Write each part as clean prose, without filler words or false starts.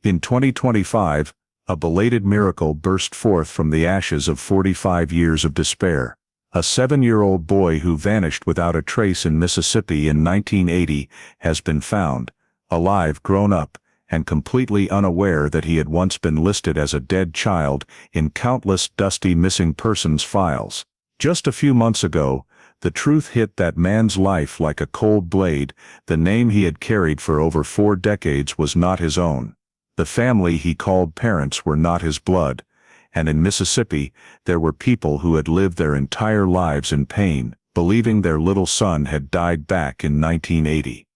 In 2025, a belated miracle burst forth from the ashes of 45 years of despair. A 7-year-old boy who vanished without a trace in Mississippi in 1980 has been found, alive, grown up, and completely unaware that he had once been listed as a dead child in countless dusty missing persons files. Just a few months ago, the truth hit that man's life like a cold blade. The name he had carried for over 4 decades was not his own. The family he called parents were not his blood, and in Mississippi there were people who had lived their entire lives in pain, believing their little son had died back in 1980.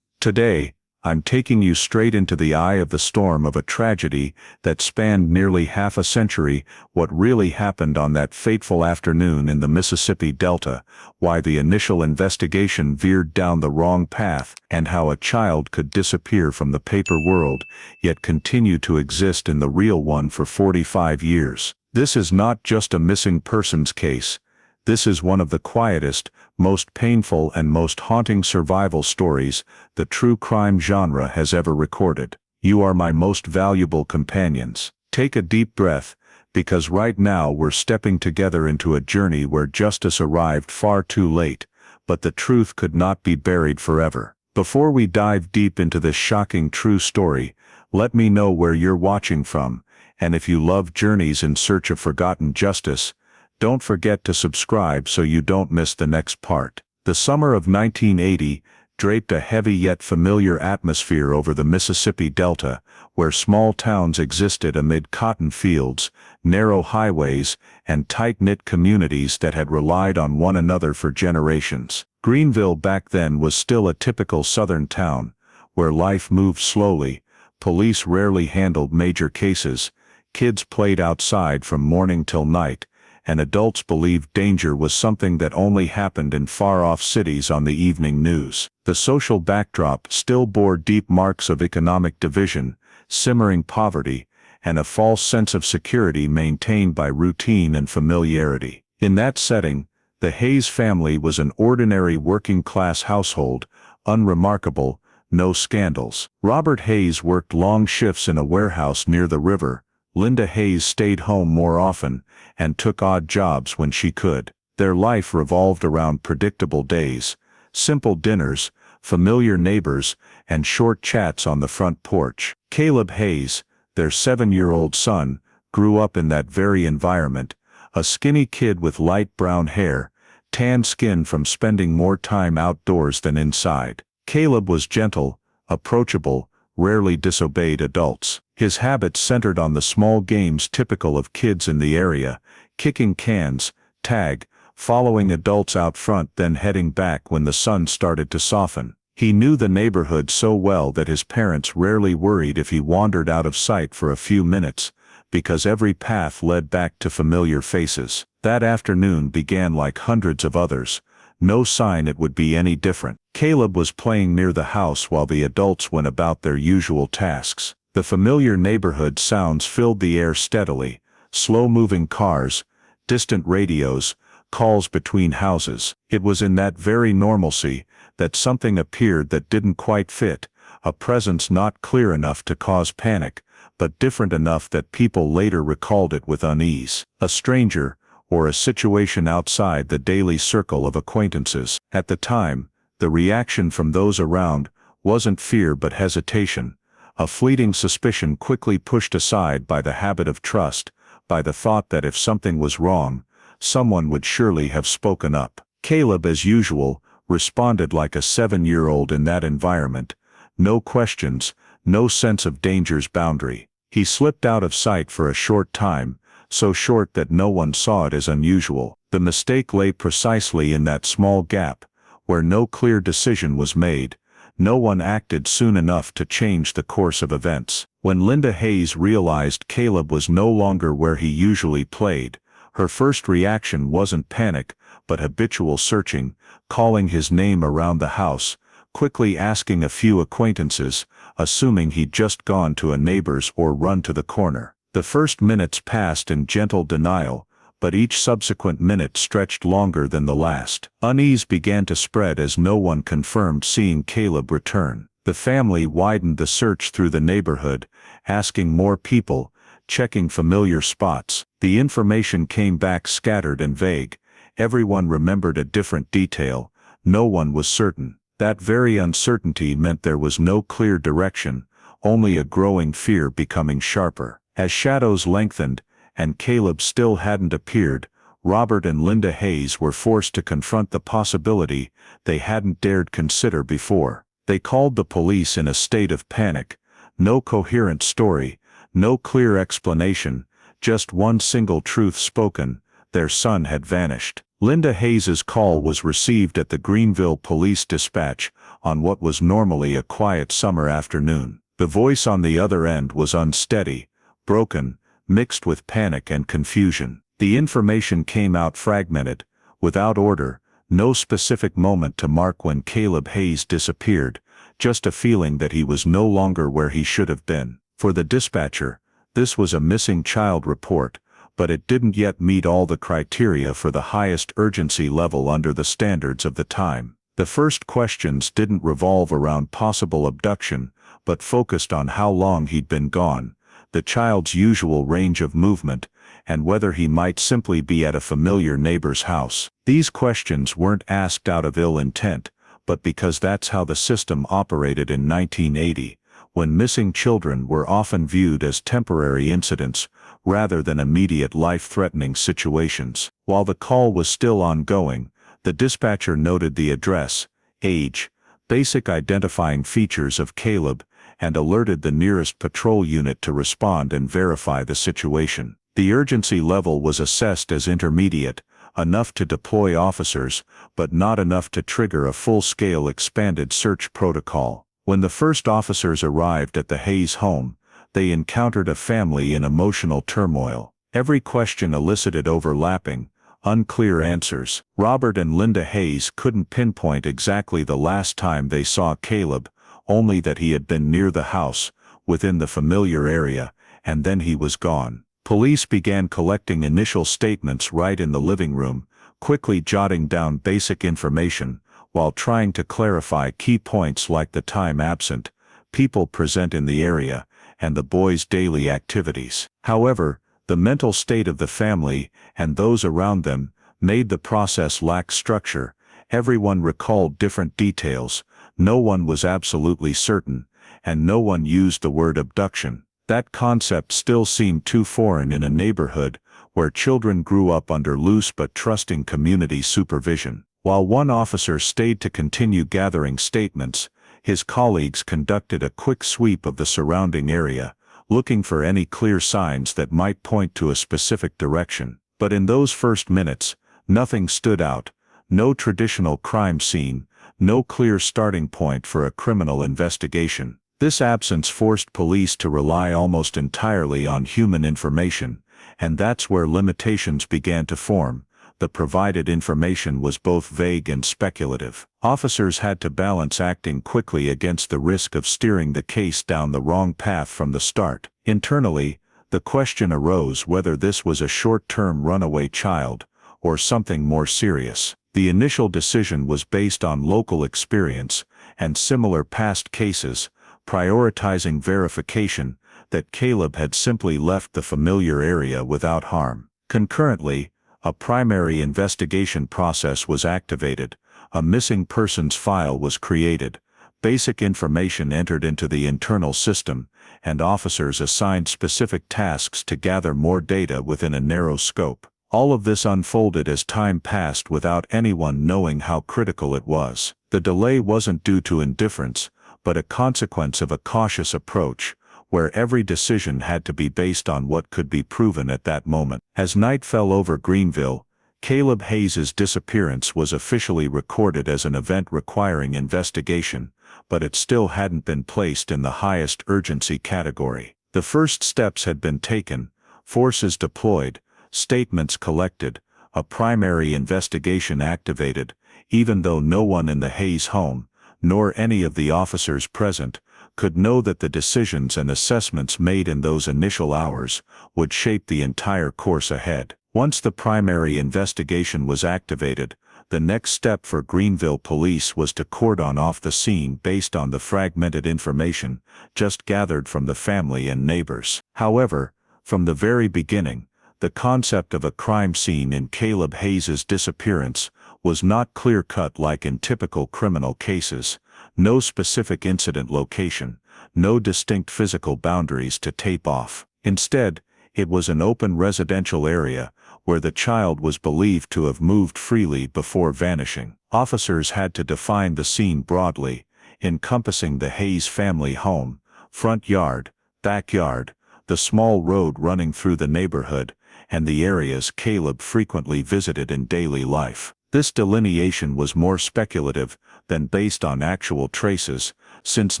Today, I'm taking you straight into the eye of the storm of a tragedy that spanned nearly half a century. What really happened on that fateful afternoon in the Mississippi Delta, why the initial investigation veered down the wrong path, and how a child could disappear from the paper world, yet continue to exist in the real one for 45 years. This is not just a missing persons case. This is one of the quietest, most painful and most haunting survival stories the true crime genre has ever recorded. You are my most valuable companions. Take a deep breath, because right now we're stepping together into a journey where justice arrived far too late, but the truth could not be buried forever. Before we dive deep into this shocking true story, let me know where you're watching from, and if you love journeys in search of forgotten justice, don't forget to subscribe so you don't miss the next part. The summer of 1980 draped a heavy yet familiar atmosphere over the Mississippi Delta, where small towns existed amid cotton fields, narrow highways, and tight-knit communities that had relied on one another for generations. Greenville back then was still a typical southern town, where life moved slowly, police rarely handled major cases, kids played outside from morning till night, and adults believed danger was something that only happened in far-off cities on the evening news. The social backdrop still bore deep marks of economic division, simmering poverty, and a false sense of security maintained by routine and familiarity. In that setting, the Hayes family was an ordinary working-class household, unremarkable, no scandals. Robert Hayes worked long shifts in a warehouse near the river. Linda Hayes stayed home more often, and took odd jobs when she could. Their life revolved around predictable days, simple dinners, familiar neighbors, and short chats on the front porch. Caleb Hayes, their 7-year-old son, grew up in that very environment, a skinny kid with light brown hair, tan skin from spending more time outdoors than inside. Caleb was gentle, approachable, rarely disobeyed adults. His habits centered on the small games typical of kids in the area, kicking cans, tag, following adults out front, then heading back when the sun started to soften. He knew the neighborhood so well that his parents rarely worried if he wandered out of sight for a few minutes, because every path led back to familiar faces. That afternoon began like hundreds of others. No sign it would be any different. Caleb was playing near the house while the adults went about their usual tasks. The familiar neighborhood sounds filled the air steadily, slow-moving cars, distant radios, calls between houses. It was in that very normalcy that something appeared that didn't quite fit, a presence not clear enough to cause panic, but different enough that people later recalled it with unease. A stranger, or a situation outside the daily circle of acquaintances. At the time, the reaction from those around wasn't fear but hesitation, a fleeting suspicion quickly pushed aside by the habit of trust, by the thought that if something was wrong, someone would surely have spoken up. Caleb, as usual, responded like a 7-year-old in that environment. No questions, no sense of danger's boundary. He slipped out of sight for a short time, so short that no one saw it as unusual. The mistake lay precisely in that small gap, where no clear decision was made. No one acted soon enough to change the course of events. When Linda Hayes realized Caleb was no longer where he usually played, her first reaction wasn't panic, but habitual searching, calling his name around the house, quickly asking a few acquaintances, assuming he'd just gone to a neighbor's or run to the corner. The first minutes passed in gentle denial, but each subsequent minute stretched longer than the last. Unease began to spread as no one confirmed seeing Caleb return. The family widened the search through the neighborhood, asking more people, checking familiar spots. The information came back scattered and vague. Everyone remembered a different detail. No one was certain. That very uncertainty meant there was no clear direction, only a growing fear becoming sharper. As shadows lengthened, and Caleb still hadn't appeared, Robert and Linda Hayes were forced to confront the possibility they hadn't dared consider before. They called the police in a state of panic. No coherent story, no clear explanation, just one single truth spoken: their son had vanished. Linda Hayes's call was received at the Greenville Police Dispatch on what was normally a quiet summer afternoon. The voice on the other end was unsteady, broken, mixed with panic and confusion. The information came out fragmented, without order, no specific moment to mark when Caleb Hayes disappeared, just a feeling that he was no longer where he should have been. For the dispatcher, this was a missing child report, but it didn't yet meet all the criteria for the highest urgency level under the standards of the time. The first questions didn't revolve around possible abduction, but focused on how long he'd been gone, the child's usual range of movement, and whether he might simply be at a familiar neighbor's house. These questions weren't asked out of ill intent, but because that's how the system operated in 1980, when missing children were often viewed as temporary incidents rather than immediate life-threatening situations. While the call was still ongoing, the dispatcher noted the address, age, basic identifying features of Caleb, and alerted the nearest patrol unit to respond and verify the situation. The urgency level was assessed as intermediate, enough to deploy officers, but not enough to trigger a full-scale expanded search protocol. When the first officers arrived at the Hayes home, they encountered a family in emotional turmoil. Every question elicited overlapping, unclear answers. Robert and Linda Hayes couldn't pinpoint exactly the last time they saw Caleb, only that he had been near the house, within the familiar area, and then he was gone. Police began collecting initial statements right in the living room, quickly jotting down basic information, while trying to clarify key points like the time absent, people present in the area, and the boys' daily activities. However, the mental state of the family, and those around them, made the process lack structure. Everyone recalled different details, no one was absolutely certain, and no one used the word abduction. That concept still seemed too foreign in a neighborhood where children grew up under loose but trusting community supervision. While one officer stayed to continue gathering statements, his colleagues conducted a quick sweep of the surrounding area, looking for any clear signs that might point to a specific direction. But in those first minutes, nothing stood out: no traditional crime scene, no clear starting point for a criminal investigation. This absence forced police to rely almost entirely on human information, and that's where limitations began to form. The provided information was both vague and speculative. Officers had to balance acting quickly against the risk of steering the case down the wrong path from the start. Internally, the question arose whether this was a short-term runaway child, or something more serious. The initial decision was based on local experience and similar past cases, prioritizing verification that Caleb had simply left the familiar area without harm. Concurrently, a primary investigation process was activated, a missing persons file was created, basic information entered into the internal system, and officers assigned specific tasks to gather more data within a narrow scope. All of this unfolded as time passed without anyone knowing how critical it was. The delay wasn't due to indifference, but a consequence of a cautious approach, where every decision had to be based on what could be proven at that moment. As night fell over Greenville, Caleb Hayes's disappearance was officially recorded as an event requiring investigation, but it still hadn't been placed in the highest urgency category. The first steps had been taken, forces deployed, statements collected, a primary investigation activated, even though no one in the Hayes home, nor any of the officers present, could know that the decisions and assessments made in those initial hours would shape the entire course ahead. Once the primary investigation was activated, The next step for Greenville police was to cordon off the scene based on the fragmented information just gathered from the family and neighbors. However, from the very beginning, the concept of a crime scene in Caleb Hayes' disappearance was not clear-cut like in typical criminal cases. No specific incident location, no distinct physical boundaries to tape off. Instead, it was an open residential area where the child was believed to have moved freely before vanishing. Officers had to define the scene broadly, encompassing the Hayes family home, front yard, backyard, the small road running through the neighborhood, and the areas Caleb frequently visited in daily life. This delineation was more speculative than based on actual traces, since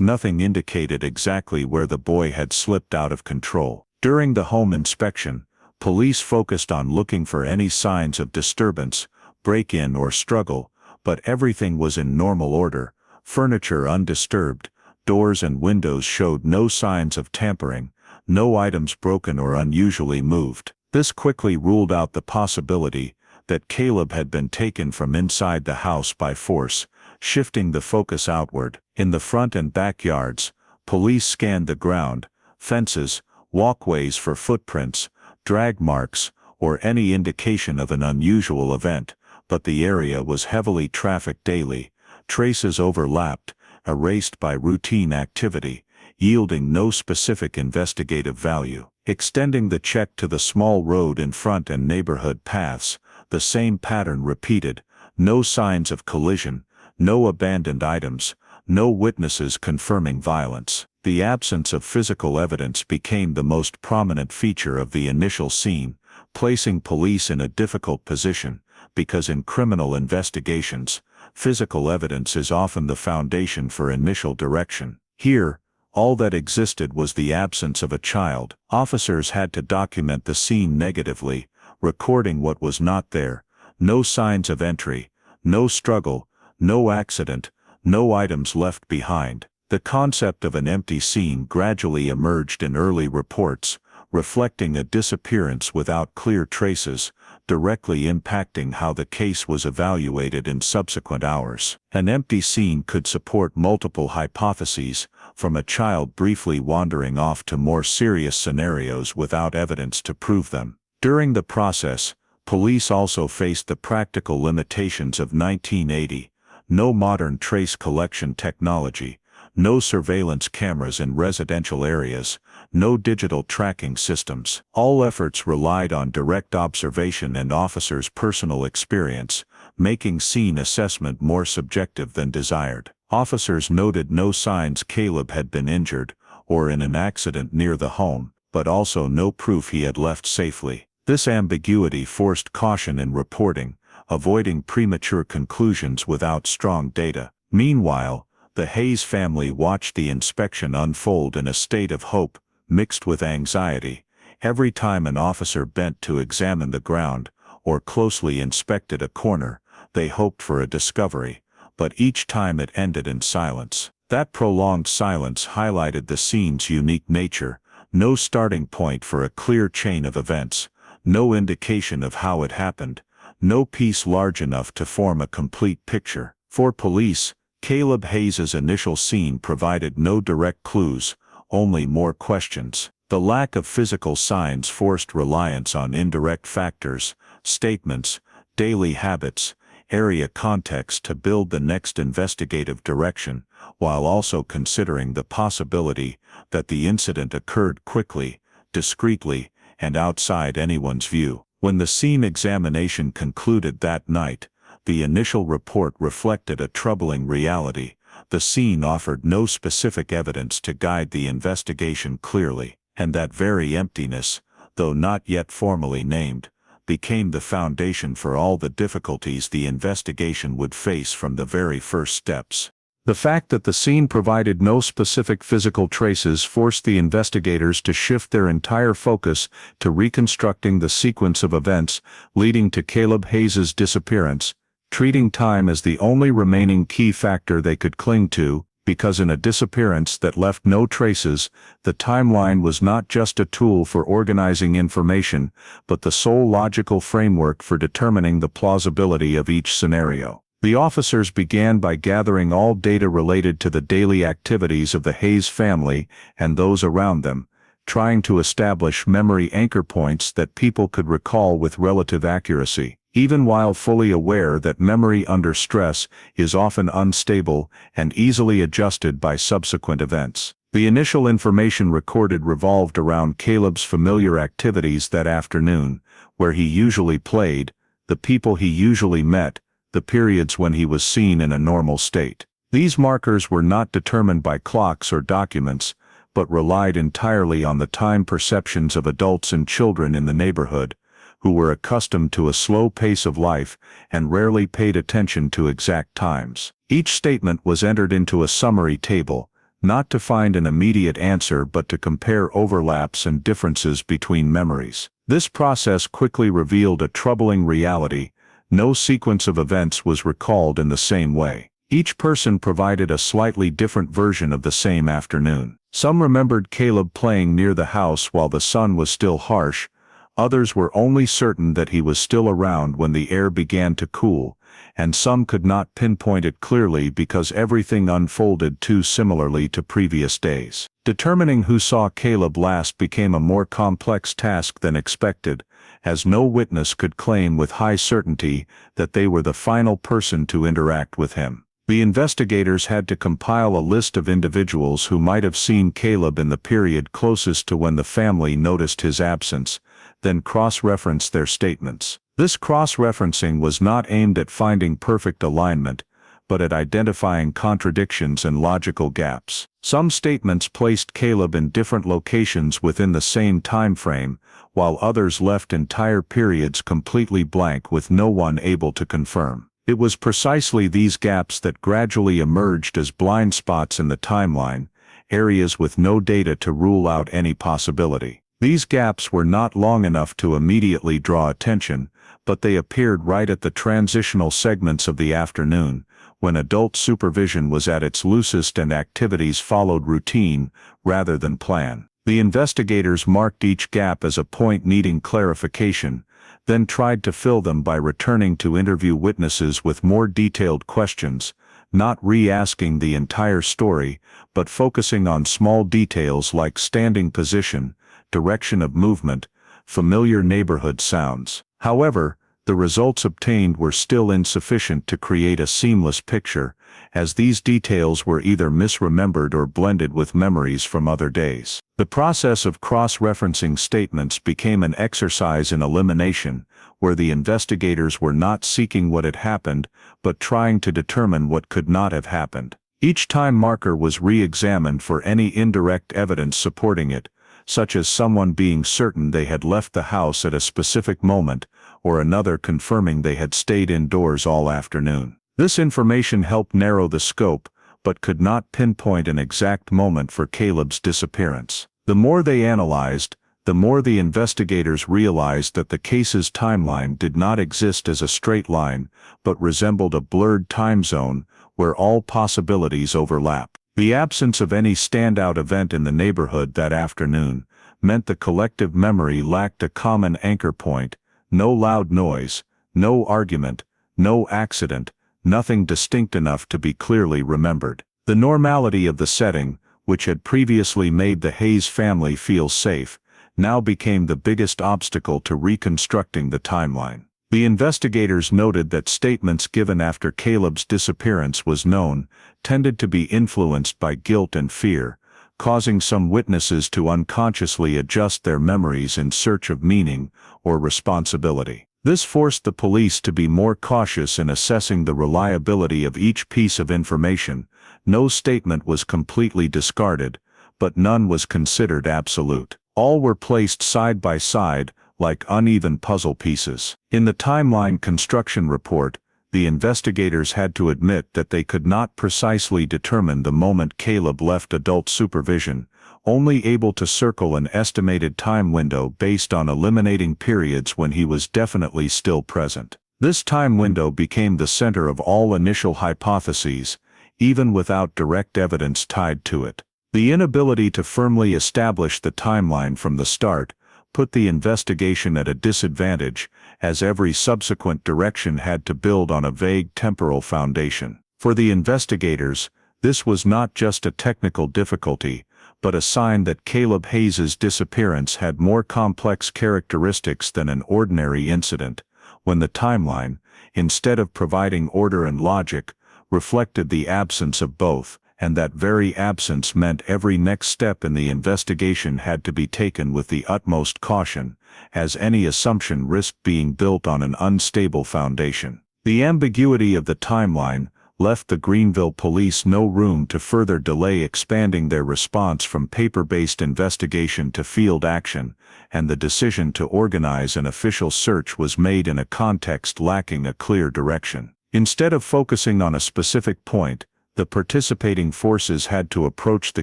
nothing indicated exactly where the boy had slipped out of control. During the home inspection, police focused on looking for any signs of disturbance, break-in or struggle, but everything was in normal order, furniture undisturbed, doors and windows showed no signs of tampering, no items broken or unusually moved. This quickly ruled out the possibility that Caleb had been taken from inside the house by force, shifting the focus outward. In the front and backyards, police scanned the ground, fences, walkways for footprints, drag marks, or any indication of an unusual event, but the area was heavily trafficked daily. Traces overlapped, erased by routine activity, yielding no specific investigative value. Extending the check to the small road in front and neighborhood paths, the same pattern repeated: no signs of collision, no abandoned items, no witnesses confirming violence. The absence of physical evidence became the most prominent feature of the initial scene, placing police in a difficult position, because in criminal investigations, physical evidence is often the foundation for initial direction. Here, all that existed was the absence of a child. Officers had to document the scene negatively, recording what was not there: no signs of entry, no struggle, no accident, no items left behind. The concept of an empty scene gradually emerged in early reports, reflecting a disappearance without clear traces, directly impacting how the case was evaluated in subsequent hours. An empty scene could support multiple hypotheses, from a child briefly wandering off to more serious scenarios without evidence to prove them. During the process, police also faced the practical limitations of 1980: no modern trace collection technology, no surveillance cameras in residential areas, no digital tracking systems. All efforts relied on direct observation and officers' personal experience, making scene assessment more subjective than desired. Officers noted no signs Caleb had been injured or in an accident near the home, but also no proof he had left safely. This ambiguity forced caution in reporting, avoiding premature conclusions without strong data. Meanwhile, the Hayes family watched the inspection unfold in a state of hope, mixed with anxiety. Every time an officer bent to examine the ground, or closely inspected a corner, they hoped for a discovery, but each time it ended in silence. That prolonged silence highlighted the scene's unique nature: no starting point for a clear chain of events, no indication of how it happened, no piece large enough to form a complete picture. For police, Caleb Hayes' initial scene provided no direct clues, only more questions. The lack of physical signs forced reliance on indirect factors, statements, daily habits, area context to build the next investigative direction, while also considering the possibility that the incident occurred quickly, discreetly, and outside anyone's view. When the scene examination concluded that night, the initial report reflected a troubling reality: the scene offered no specific evidence to guide the investigation clearly, and that very emptiness, though not yet formally named, became the foundation for all the difficulties the investigation would face from the very first steps. The fact that the scene provided no specific physical traces forced the investigators to shift their entire focus to reconstructing the sequence of events leading to Caleb Hayes' disappearance, treating time as the only remaining key factor they could cling to. because in a disappearance that left no traces, the timeline was not just a tool for organizing information, but the sole logical framework for determining the plausibility of each scenario. The officers began by gathering all data related to the daily activities of the Hayes family and those around them, trying to establish memory anchor points that people could recall with relative accuracy, even while fully aware that memory under stress is often unstable and easily adjusted by subsequent events. The initial information recorded revolved around Caleb's familiar activities that afternoon, where he usually played, the people he usually met, the periods when he was seen in a normal state. These markers were not determined by clocks or documents, but relied entirely on the time perceptions of adults and children in the neighborhood, who were accustomed to a slow pace of life and rarely paid attention to exact times. Each statement was entered into a summary table, not to find an immediate answer but to compare overlaps and differences between memories. This process quickly revealed a troubling reality: no sequence of events was recalled in the same way. Each person provided a slightly different version of the same afternoon. Some remembered Caleb playing near the house while the sun was still harsh. Others were only certain that he was still around when the air began to cool, and some could not pinpoint it clearly because everything unfolded too similarly to previous days. Determining who saw Caleb last became a more complex task than expected, as no witness could claim with high certainty that they were the final person to interact with him. The investigators had to compile a list of individuals who might have seen Caleb in the period closest to when the family noticed his absence, then cross-reference their statements. This cross-referencing was not aimed at finding perfect alignment, but at identifying contradictions and logical gaps. Some statements placed Caleb in different locations within the same time frame, while others left entire periods completely blank with no one able to confirm. It was precisely these gaps that gradually emerged as blind spots in the timeline, areas with no data to rule out any possibility. These gaps were not long enough to immediately draw attention, but they appeared right at the transitional segments of the afternoon, when adult supervision was at its loosest and activities followed routine rather than plan. The investigators marked each gap as a point needing clarification, then tried to fill them by returning to interview witnesses with more detailed questions, not re-asking the entire story, but focusing on small details like standing position, direction of movement, familiar neighborhood sounds. However, the results obtained were still insufficient to create a seamless picture, as these details were either misremembered or blended with memories from other days. The process of cross-referencing statements became an exercise in elimination, where the investigators were not seeking what had happened, but trying to determine what could not have happened. Each time marker was re-examined for any indirect evidence supporting it, such as someone being certain they had left the house at a specific moment, or another confirming they had stayed indoors all afternoon. This information helped narrow the scope, but could not pinpoint an exact moment for Caleb's disappearance. The more they analyzed, the more the investigators realized that the case's timeline did not exist as a straight line, but resembled a blurred time zone where all possibilities overlap. The absence of any standout event in the neighborhood that afternoon meant the collective memory lacked a common anchor point: no loud noise, no argument, no accident, nothing distinct enough to be clearly remembered. The normality of the setting, which had previously made the Hayes family feel safe, now became the biggest obstacle to reconstructing the timeline. The investigators noted that statements given after Caleb's disappearance was known tended to be influenced by guilt and fear, causing some witnesses to unconsciously adjust their memories in search of meaning or responsibility. This forced the police to be more cautious in assessing the reliability of each piece of information. No statement was completely discarded, but none was considered absolute. All were placed side by side, like uneven puzzle pieces. In the timeline construction report, the investigators had to admit that they could not precisely determine the moment Caleb left adult supervision, only able to circle an estimated time window based on eliminating periods when he was definitely still present. This time window became the center of all initial hypotheses, even without direct evidence tied to it. The inability to firmly establish the timeline from the start put the investigation at a disadvantage, as every subsequent direction had to build on a vague temporal foundation. For the investigators, this was not just a technical difficulty, but a sign that Caleb Hayes's disappearance had more complex characteristics than an ordinary incident, when the timeline, instead of providing order and logic, reflected the absence of both, and that very absence meant every next step in the investigation had to be taken with the utmost caution, as any assumption risked being built on an unstable foundation. The ambiguity of the timeline left the Greenville police no room to further delay expanding their response from paper-based investigation to field action, and the decision to organize an official search was made in a context lacking a clear direction. Instead of focusing on a specific point, the participating forces had to approach the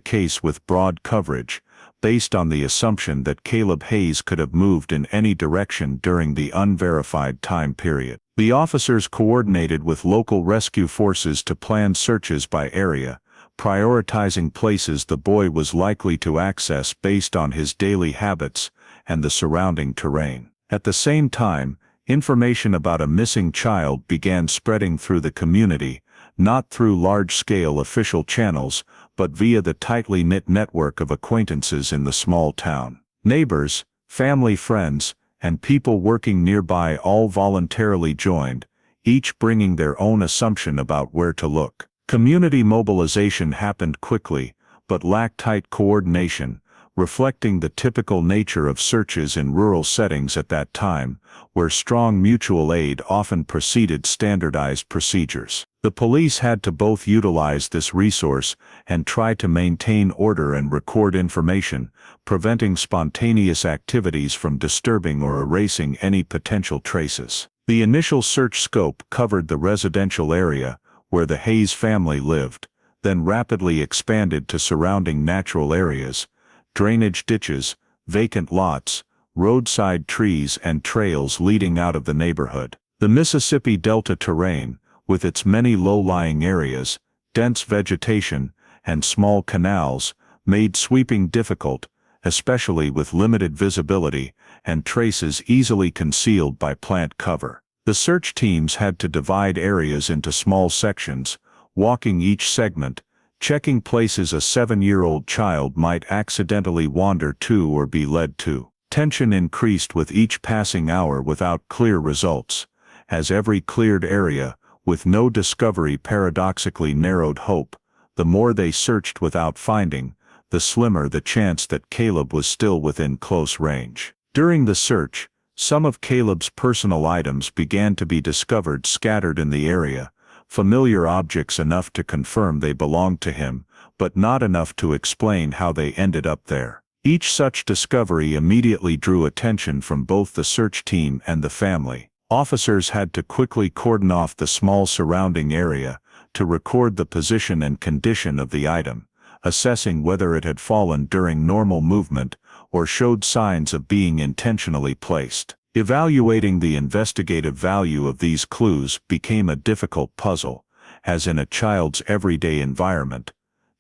case with broad coverage, based on the assumption that Caleb Hayes could have moved in any direction during the unverified time period. The officers coordinated with local rescue forces to plan searches by area, prioritizing places the boy was likely to access based on his daily habits and the surrounding terrain. At the same time, information about a missing child began spreading through the community, not through large-scale official channels, but via the tightly knit network of acquaintances in the small town. Neighbors, family friends, and people working nearby all voluntarily joined, each bringing their own assumption about where to look. Community mobilization happened quickly, but lacked tight coordination, reflecting the typical nature of searches in rural settings at that time, where strong mutual aid often preceded standardized procedures. The police had to both utilize this resource and try to maintain order and record information, preventing spontaneous activities from disturbing or erasing any potential traces. The initial search scope covered the residential area, where the Hayes family lived, then rapidly expanded to surrounding natural areas, drainage ditches, vacant lots, roadside trees and trails leading out of the neighborhood. The Mississippi Delta terrain, with its many low-lying areas, dense vegetation, and small canals, made sweeping difficult, especially with limited visibility and traces easily concealed by plant cover. The search teams had to divide areas into small sections, walking each segment, checking places a 7-year-old child might accidentally wander to or be led to. Tension increased with each passing hour without clear results, as every cleared area, with no discovery paradoxically narrowed hope. The more they searched without finding, the slimmer the chance that Caleb was still within close range. During the search, some of Caleb's personal items began to be discovered scattered in the area, familiar objects enough to confirm they belonged to him, but not enough to explain how they ended up there. Each such discovery immediately drew attention from both the search team and the family. Officers had to quickly cordon off the small surrounding area to record the position and condition of the item, assessing whether it had fallen during normal movement or showed signs of being intentionally placed. Evaluating the investigative value of these clues became a difficult puzzle, as in a child's everyday environment.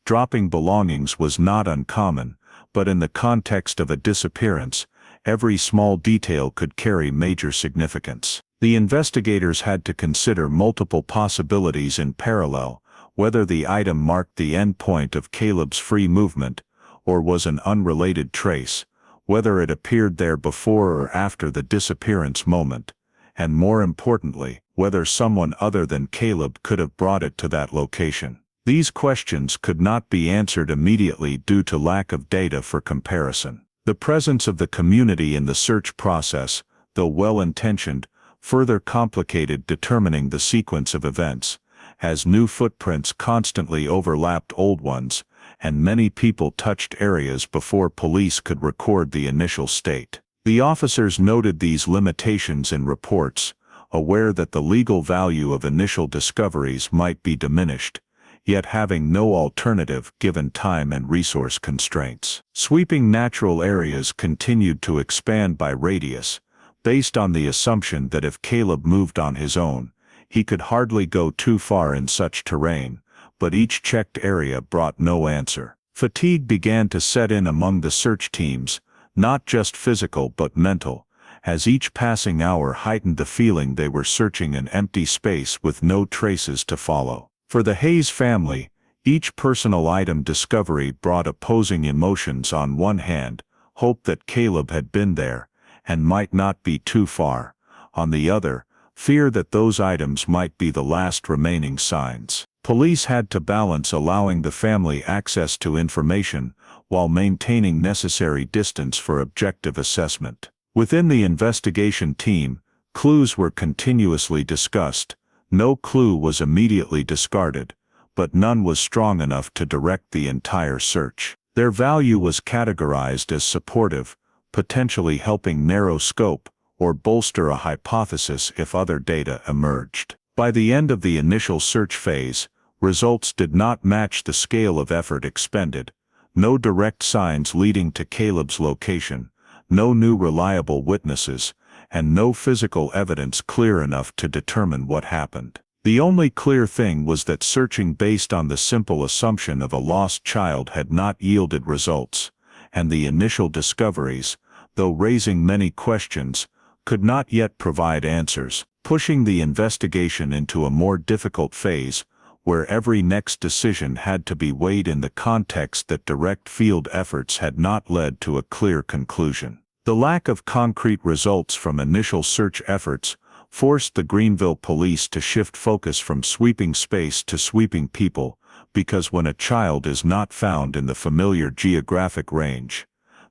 Dropping belongings was not uncommon, but in the context of a disappearance, every small detail could carry major significance. The investigators had to consider multiple possibilities in parallel, whether the item marked the end point of Caleb's free movement, or was an unrelated trace, whether it appeared there before or after the disappearance moment, and more importantly, whether someone other than Caleb could have brought it to that location. These questions could not be answered immediately due to lack of data for comparison. The presence of the community in the search process, though well-intentioned, further complicated determining the sequence of events, as new footprints constantly overlapped old ones, and many people touched areas before police could record the initial state. The officers noted these limitations in reports, aware that the legal value of initial discoveries might be diminished, yet having no alternative given time and resource constraints. Sweeping natural areas continued to expand by radius, based on the assumption that if Caleb moved on his own, he could hardly go too far in such terrain, but each checked area brought no answer. Fatigue began to set in among the search teams, not just physical but mental, as each passing hour heightened the feeling they were searching an empty space with no traces to follow. For the Hayes family, each personal item discovery brought opposing emotions. On one hand, hope that Caleb had been there, and might not be too far. On the other, fear that those items might be the last remaining signs. Police had to balance allowing the family access to information while maintaining necessary distance for objective assessment. Within the investigation team, clues were continuously discussed. No clue was immediately discarded, but none was strong enough to direct the entire search. Their value was categorized as supportive, potentially helping narrow scope or bolster a hypothesis if other data emerged. By the end of the initial search phase, results did not match the scale of effort expended. No direct signs leading to Caleb's location, no new reliable witnesses, and no physical evidence clear enough to determine what happened. The only clear thing was that searching based on the simple assumption of a lost child had not yielded results, and the initial discoveries, though raising many questions, could not yet provide answers, pushing the investigation into a more difficult phase, where every next decision had to be weighed in the context that direct field efforts had not led to a clear conclusion. The lack of concrete results from initial search efforts forced the Greenville police to shift focus from sweeping space to sweeping people, because when a child is not found in the familiar geographic range,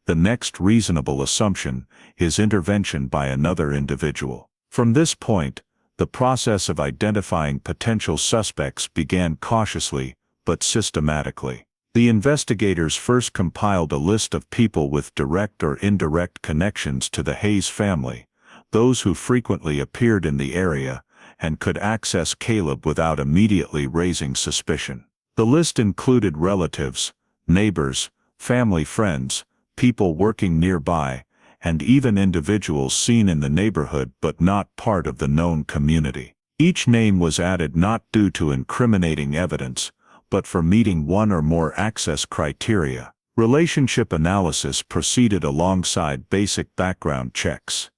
the next reasonable assumption is intervention by another individual. From this point, the process of identifying potential suspects began cautiously, but systematically. The investigators first compiled a list of people with direct or indirect connections to the Hayes family, those who frequently appeared in the area and could access Caleb without immediately raising suspicion. The list included relatives, neighbors, family friends, people working nearby, and even individuals seen in the neighborhood but not part of the known community. Each name was added not due to incriminating evidence, but for meeting one or more access criteria. Relationship analysis proceeded alongside basic background checks.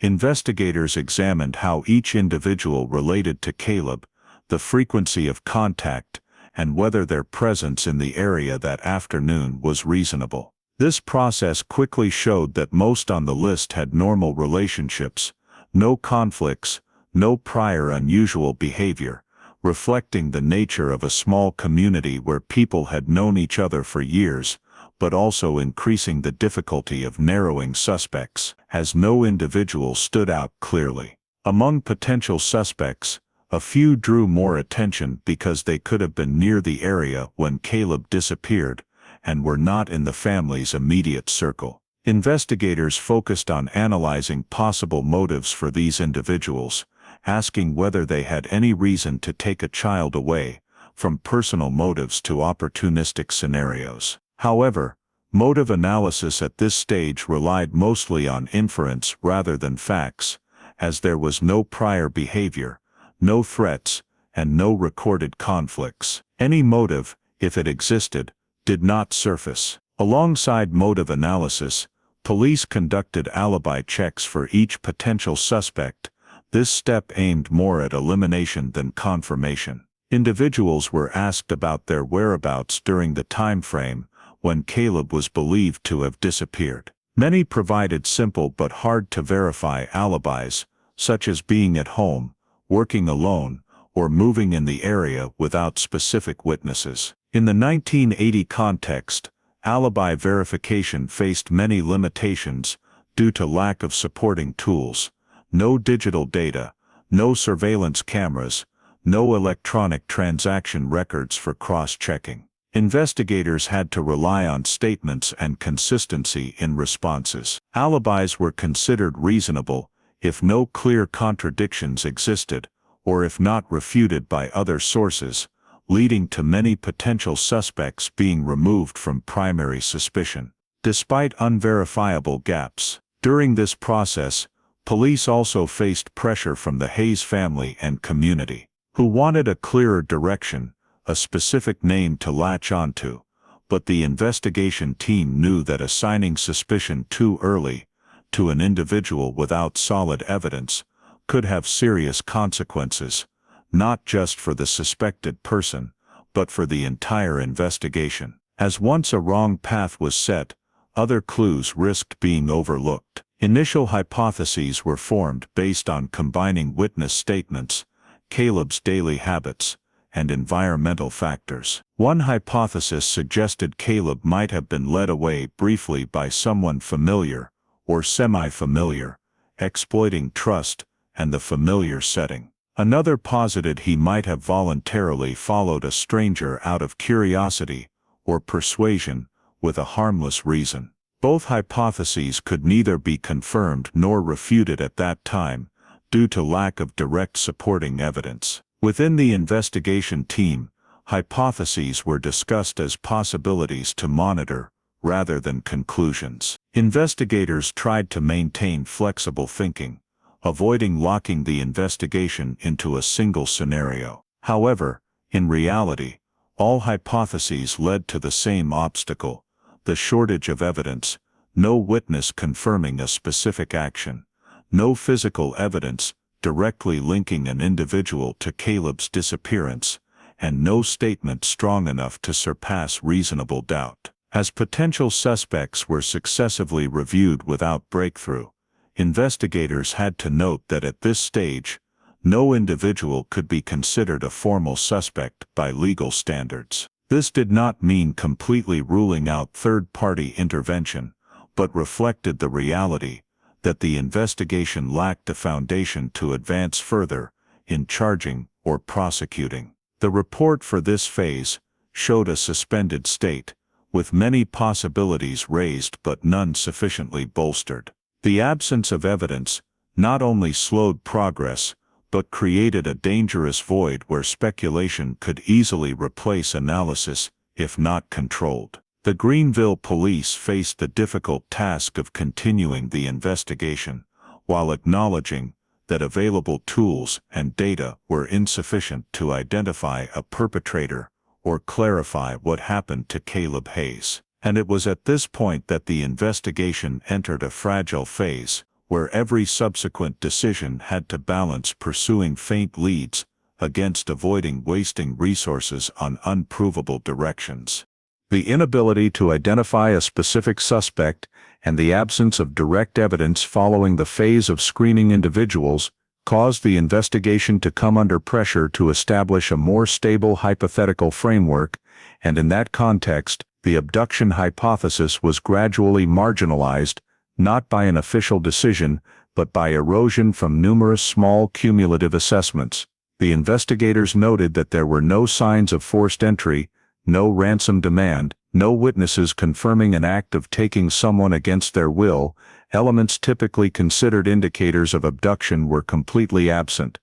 Investigators examined how each individual related to Caleb, the frequency of contact, and whether their presence in the area that afternoon was reasonable. This process quickly showed that most on the list had normal relationships, no conflicts, no prior unusual behavior, reflecting the nature of a small community where people had known each other for years, but also increasing the difficulty of narrowing suspects, as no individual stood out clearly. Among potential suspects, a few drew more attention because they could have been near the area when Caleb disappeared, and were not in the family's immediate circle. Investigators focused on analyzing possible motives for these individuals, asking whether they had any reason to take a child away, from personal motives to opportunistic scenarios. However, motive analysis at this stage relied mostly on inference rather than facts, as there was no prior behavior, no threats, and no recorded conflicts. Any motive, if it existed, did not surface. Alongside motive analysis, police conducted alibi checks for each potential suspect. This step aimed more at elimination than confirmation. Individuals were asked about their whereabouts during the time frame when Caleb was believed to have disappeared. Many provided simple but hard-to-verify alibis, such as being at home, working alone, or moving in the area without specific witnesses. In the 1980 context, alibi verification faced many limitations due to lack of supporting tools, no digital data, no surveillance cameras, no electronic transaction records for cross-checking. Investigators had to rely on statements and consistency in responses. Alibis were considered reasonable if no clear contradictions existed, or if not refuted by other sources, leading to many potential suspects being removed from primary suspicion. Despite unverifiable gaps, during this process, police also faced pressure from the Hayes family and community, who wanted a clearer direction, a specific name to latch onto, but the investigation team knew that assigning suspicion too early to an individual without solid evidence could have serious consequences, not just for the suspected person, but for the entire investigation. As once a wrong path was set, other clues risked being overlooked. Initial hypotheses were formed based on combining witness statements, Caleb's daily habits, and environmental factors. One hypothesis suggested Caleb might have been led away briefly by someone familiar or semi-familiar, exploiting trust and the familiar setting. Another posited he might have voluntarily followed a stranger out of curiosity or persuasion with a harmless reason. Both hypotheses could neither be confirmed nor refuted at that time, due to lack of direct supporting evidence. Within the investigation team, hypotheses were discussed as possibilities to monitor, rather than conclusions. Investigators tried to maintain flexible thinking, avoiding locking the investigation into a single scenario. However, in reality, all hypotheses led to the same obstacle: the shortage of evidence, no witness confirming a specific action, no physical evidence directly linking an individual to Caleb's disappearance, and no statement strong enough to surpass reasonable doubt. As potential suspects were successively reviewed without breakthrough, investigators had to note that at this stage, no individual could be considered a formal suspect by legal standards. This did not mean completely ruling out third-party intervention, but reflected the reality that the investigation lacked a foundation to advance further in charging or prosecuting. The report for this phase showed a suspended state, with many possibilities raised but none sufficiently bolstered. The absence of evidence not only slowed progress, but created a dangerous void where speculation could easily replace analysis if not controlled. The Greenville police faced the difficult task of continuing the investigation, while acknowledging that available tools and data were insufficient to identify a perpetrator or clarify what happened to Caleb Hayes. And it was at this point that the investigation entered a fragile phase, where every subsequent decision had to balance pursuing faint leads against avoiding wasting resources on unprovable directions. The inability to identify a specific suspect and the absence of direct evidence following the phase of screening individuals caused the investigation to come under pressure to establish a more stable hypothetical framework, and in that context, the abduction hypothesis was gradually marginalized, not by an official decision, but by erosion from numerous small cumulative assessments. The investigators noted that there were no signs of forced entry, no ransom demand, no witnesses confirming an act of taking someone against their will. Elements typically considered indicators of abduction were completely absent,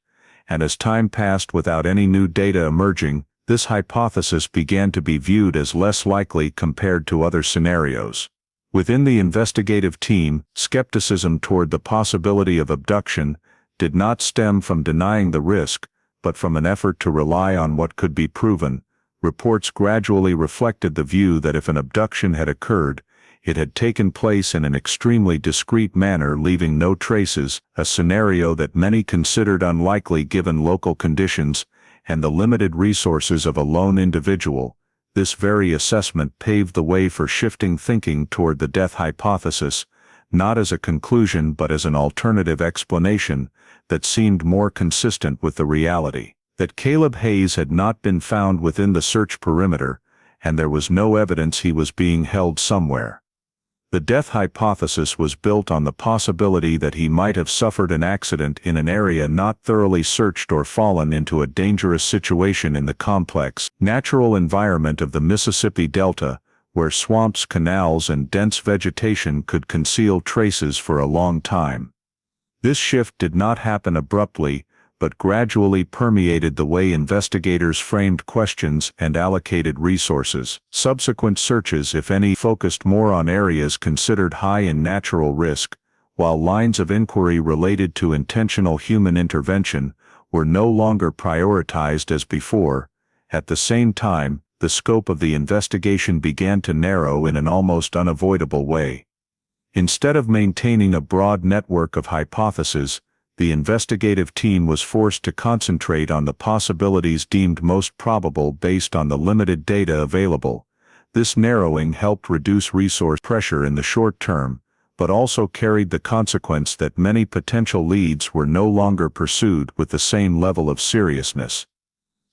and as time passed without any new data emerging, this hypothesis began to be viewed as less likely compared to other scenarios. Within the investigative team, skepticism toward the possibility of abduction did not stem from denying the risk, but from an effort to rely on what could be proven. Reports gradually reflected the view that if an abduction had occurred, it had taken place in an extremely discreet manner, leaving no traces, a scenario that many considered unlikely given local conditions and the limited resources of a lone individual. This very assessment paved the way for shifting thinking toward the death hypothesis, not as a conclusion but as an alternative explanation that seemed more consistent with the reality that Caleb Hayes had not been found within the search perimeter, and there was no evidence he was being held somewhere. The death hypothesis was built on the possibility that he might have suffered an accident in an area not thoroughly searched or fallen into a dangerous situation in the complex, natural environment of the Mississippi Delta, where swamps, canals, and dense vegetation could conceal traces for a long time. This shift did not happen abruptly, but gradually permeated the way investigators framed questions and allocated resources. Subsequent searches, if any, focused more on areas considered high in natural risk, while lines of inquiry related to intentional human intervention were no longer prioritized as before, At the same time, the scope of the investigation began to narrow in an almost unavoidable way. Instead of maintaining a broad network of hypotheses, the investigative team was forced to concentrate on the possibilities deemed most probable based on the limited data available. This narrowing helped reduce resource pressure in the short term, but also carried the consequence that many potential leads were no longer pursued with the same level of seriousness.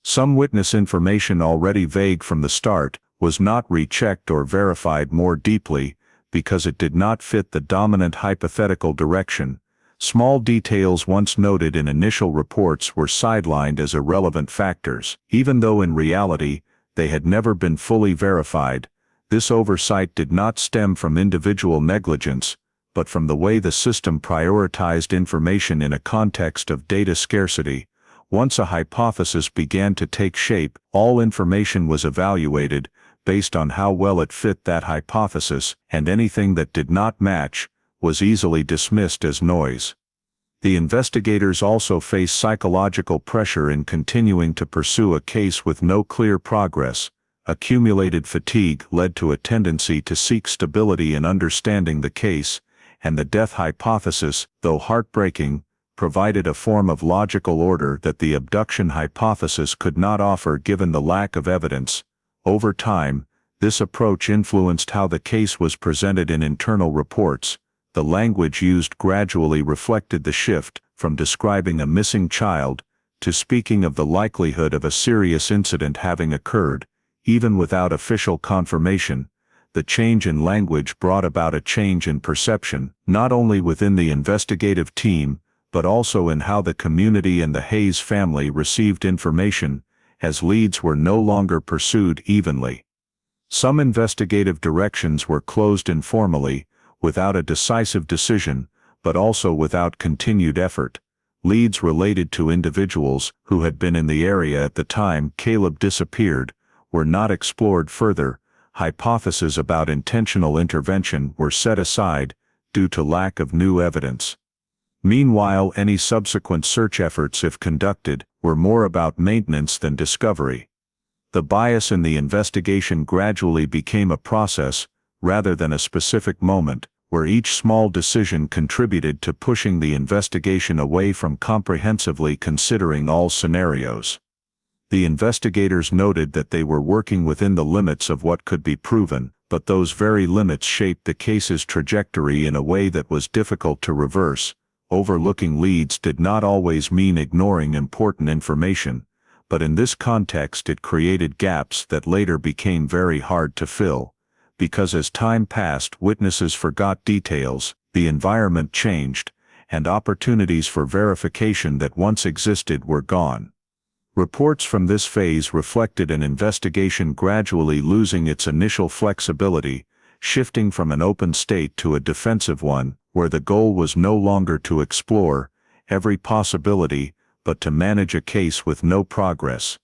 Some witness information already vague from the start was not rechecked or verified more deeply because it did not fit the dominant hypothetical direction. Small details once noted in initial reports were sidelined as irrelevant factors, even though in reality they had never been fully verified. This oversight did not stem from individual negligence, but from the way the system prioritized information in a context of data scarcity. Once a hypothesis began to take shape, all information was evaluated based on how well it fit that hypothesis, and anything that did not match was easily dismissed as noise. The investigators also faced psychological pressure in continuing to pursue a case with no clear progress. Accumulated fatigue led to a tendency to seek stability in understanding the case, and the death hypothesis, though heartbreaking, provided a form of logical order that the abduction hypothesis could not offer given the lack of evidence. Over time, this approach influenced how the case was presented in internal reports. The language used gradually reflected the shift from describing a missing child to speaking of the likelihood of a serious incident having occurred. Even without official confirmation, the change in language brought about a change in perception, not only within the investigative team, but also in how the community and the Hayes family received information, as leads were no longer pursued evenly. Some investigative directions were closed informally, without a decisive decision, but also without continued effort. Leads related to individuals who had been in the area at the time Caleb disappeared were not explored further. Hypotheses about intentional intervention were set aside due to lack of new evidence. Meanwhile, any subsequent search efforts, if conducted, were more about maintenance than discovery. The bias in the investigation gradually became a process, rather than a specific moment, where each small decision contributed to pushing the investigation away from comprehensively considering all scenarios. The investigators noted that they were working within the limits of what could be proven, but those very limits shaped the case's trajectory in a way that was difficult to reverse. Overlooking leads did not always mean ignoring important information, but in this context it created gaps that later became very hard to fill. Because as time passed, witnesses forgot details, the environment changed, and opportunities for verification that once existed were gone. Reports from this phase reflected an investigation gradually losing its initial flexibility, shifting from an open state to a defensive one, where the goal was no longer to explore every possibility, but to manage a case with no progress.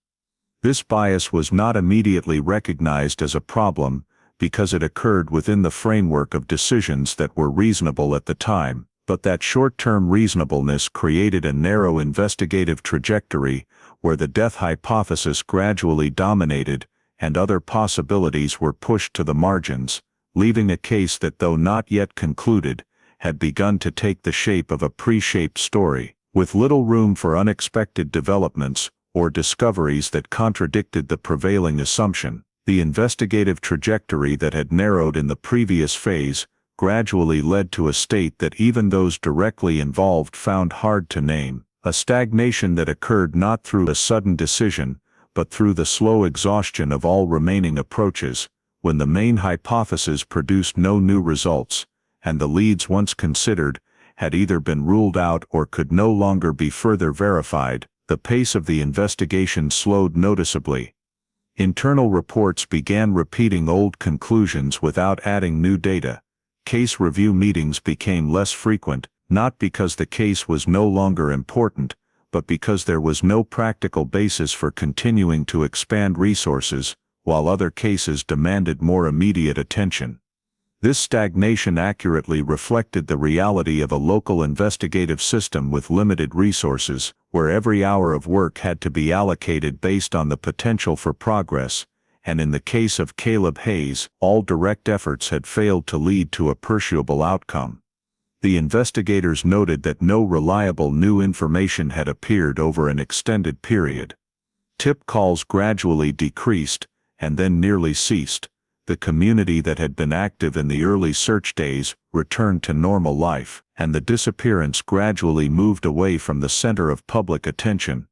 This bias was not immediately recognized as a problem, because it occurred within the framework of decisions that were reasonable at the time, but that short-term reasonableness created a narrow investigative trajectory where the death hypothesis gradually dominated and other possibilities were pushed to the margins, leaving a case that, though not yet concluded, had begun to take the shape of a pre-shaped story, with little room for unexpected developments or discoveries that contradicted the prevailing assumption. The investigative trajectory that had narrowed in the previous phase gradually led to a state that even those directly involved found hard to name, a stagnation that occurred not through a sudden decision, but through the slow exhaustion of all remaining approaches. When the main hypothesis produced no new results, and the leads once considered had either been ruled out or could no longer be further verified, the pace of the investigation slowed noticeably. Internal reports began repeating old conclusions without adding new data. Case review meetings became less frequent, not because the case was no longer important, but because there was no practical basis for continuing to expand resources, while other cases demanded more immediate attention. This stagnation accurately reflected the reality of a local investigative system with limited resources, where every hour of work had to be allocated based on the potential for progress, and in the case of Caleb Hayes, all direct efforts had failed to lead to a perceivable outcome. The investigators noted that no reliable new information had appeared over an extended period. Tip calls gradually decreased, and then nearly ceased. The community that had been active in the early search days returned to normal life, and the disappearance gradually moved away from the center of public attention.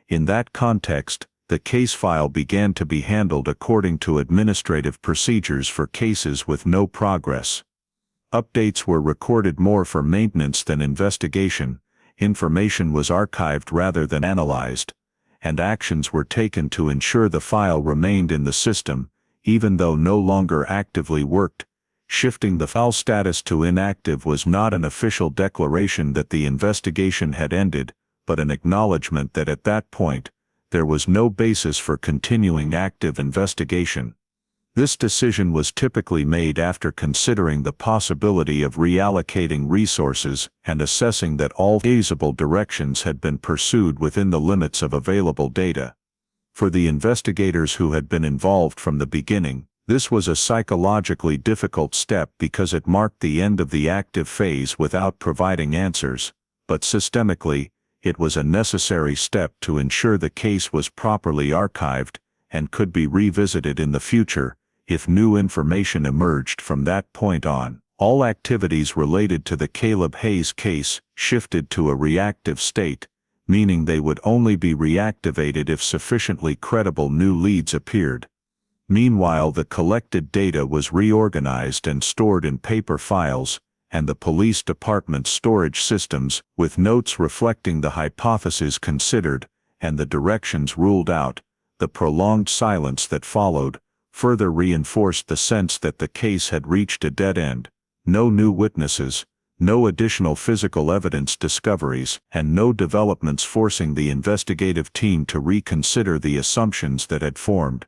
In that context, the case file began to be handled according to administrative procedures for cases with no progress. Updates were recorded more for maintenance than investigation, information was archived rather than analyzed, and actions were taken to ensure the file remained in the system, even though no longer actively worked. Shifting the file status to inactive was not an official declaration that the investigation had ended, but an acknowledgement that at that point, there was no basis for continuing active investigation. This decision was typically made after considering the possibility of reallocating resources and assessing that all feasible directions had been pursued within the limits of available data. For the investigators who had been involved from the beginning, this was a psychologically difficult step because it marked the end of the active phase without providing answers, but systemically, it was a necessary step to ensure the case was properly archived and could be revisited in the future if new information emerged from that point on. All activities related to the Caleb Hayes case shifted to a reactive state, meaning they would only be reactivated if sufficiently credible new leads appeared. Meanwhile, the collected data was reorganized and stored in paper files, and the police department's storage systems, with notes reflecting the hypotheses considered and the directions ruled out. The prolonged silence that followed further reinforced the sense that the case had reached a dead end. No new witnesses, no additional physical evidence discoveries, and no developments forcing the investigative team to reconsider the assumptions that had formed.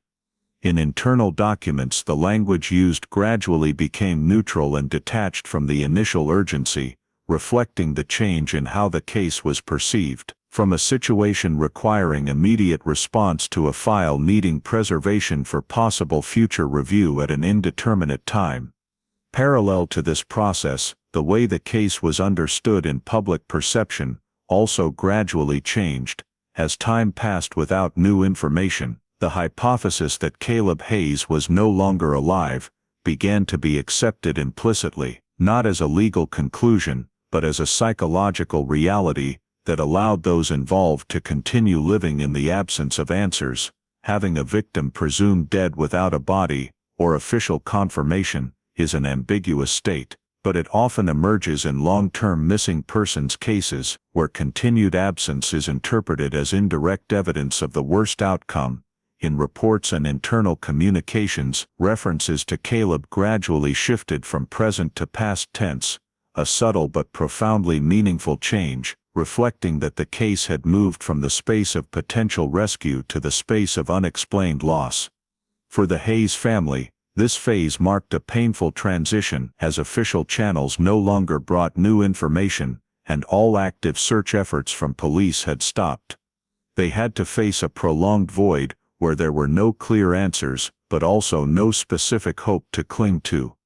In internal documents, the language used gradually became neutral and detached from the initial urgency, reflecting the change in how the case was perceived, from a situation requiring immediate response to a file needing preservation for possible future review at an indeterminate time. Parallel to this process, the way the case was understood in public perception also gradually changed. As time passed without new information, the hypothesis that Caleb Hayes was no longer alive began to be accepted implicitly, not as a legal conclusion, but as a psychological reality that allowed those involved to continue living in the absence of answers. Having a victim presumed dead without a body, or official confirmation, is an ambiguous state, but it often emerges in long-term missing persons cases, where continued absence is interpreted as indirect evidence of the worst outcome. In reports and internal communications, references to Caleb gradually shifted from present to past tense, a subtle but profoundly meaningful change, reflecting that the case had moved from the space of potential rescue to the space of unexplained loss. For the Hayes family, this phase marked a painful transition, as official channels no longer brought new information, and all active search efforts from police had stopped. They had to face a prolonged void, where there were no clear answers, but also no specific hope to cling to.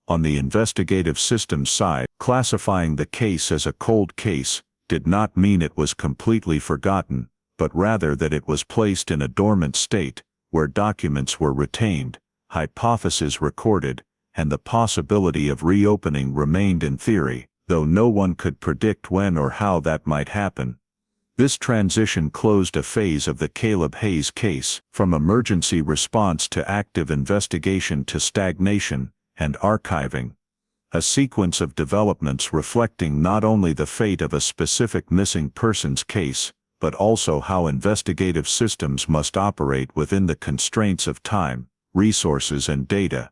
On the investigative systems side, classifying the case as a cold case did not mean it was completely forgotten, but rather that it was placed in a dormant state, where documents were retained, hypotheses recorded, and the possibility of reopening remained in theory, though no one could predict when or how that might happen. This transition closed a phase of the Caleb Hayes case, from emergency response to active investigation to stagnation and archiving. A sequence of developments reflecting not only the fate of a specific missing persons case, but also how investigative systems must operate within the constraints of time, resources and data.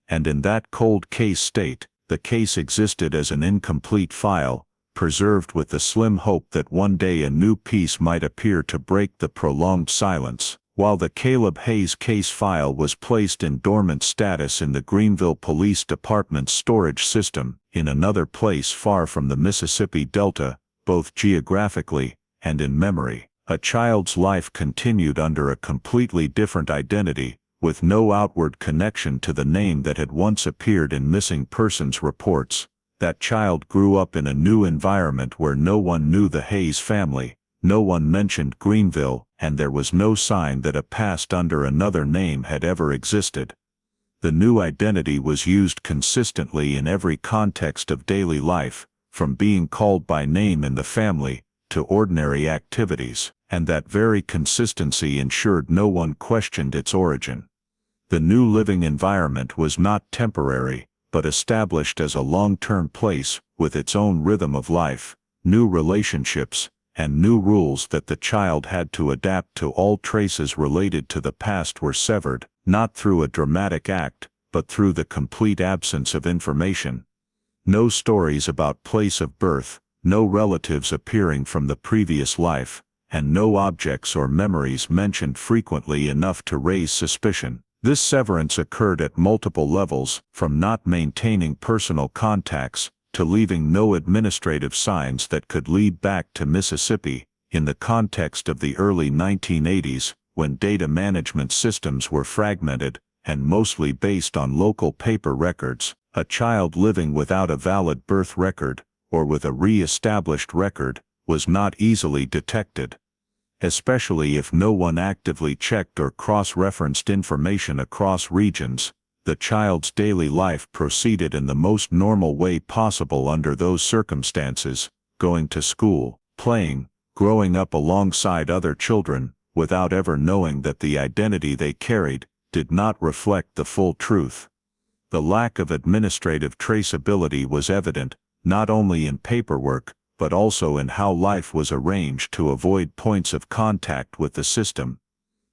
And in that cold case state, the case existed as an incomplete file, preserved with the slim hope that one day a new piece might appear to break the prolonged silence. While the Caleb Hayes case file was placed in dormant status in the Greenville Police Department's storage system, in another place far from the Mississippi Delta, both geographically and in memory, a child's life continued under a completely different identity, with no outward connection to the name that had once appeared in missing persons reports. That child grew up in a new environment where no one knew the Hayes family, no one mentioned Greenville, and there was no sign that a past under another name had ever existed. The new identity was used consistently in every context of daily life, from being called by name in the family to ordinary activities, and that very consistency ensured no one questioned its origin. The new living environment was not temporary, but established as a long-term place with its own rhythm of life, new relationships, and new rules that the child had to adapt to. All traces related to the past were severed, not through a dramatic act, but through the complete absence of information. No stories about place of birth, no relatives appearing from the previous life, and no objects or memories mentioned frequently enough to raise suspicion. This severance occurred at multiple levels, from not maintaining personal contacts, to leaving no administrative signs that could lead back to Mississippi. In the context of the early 1980s, when data management systems were fragmented, and mostly based on local paper records, a child living without a valid birth record, or with a re-established record, was not easily detected. Especially if no one actively checked or cross-referenced information across regions. The child's daily life proceeded in the most normal way possible under those circumstances, going to school, playing, growing up alongside other children, without ever knowing that the identity they carried did not reflect the full truth. The lack of administrative traceability was evident, not only in paperwork, but also in how life was arranged to avoid points of contact with the system.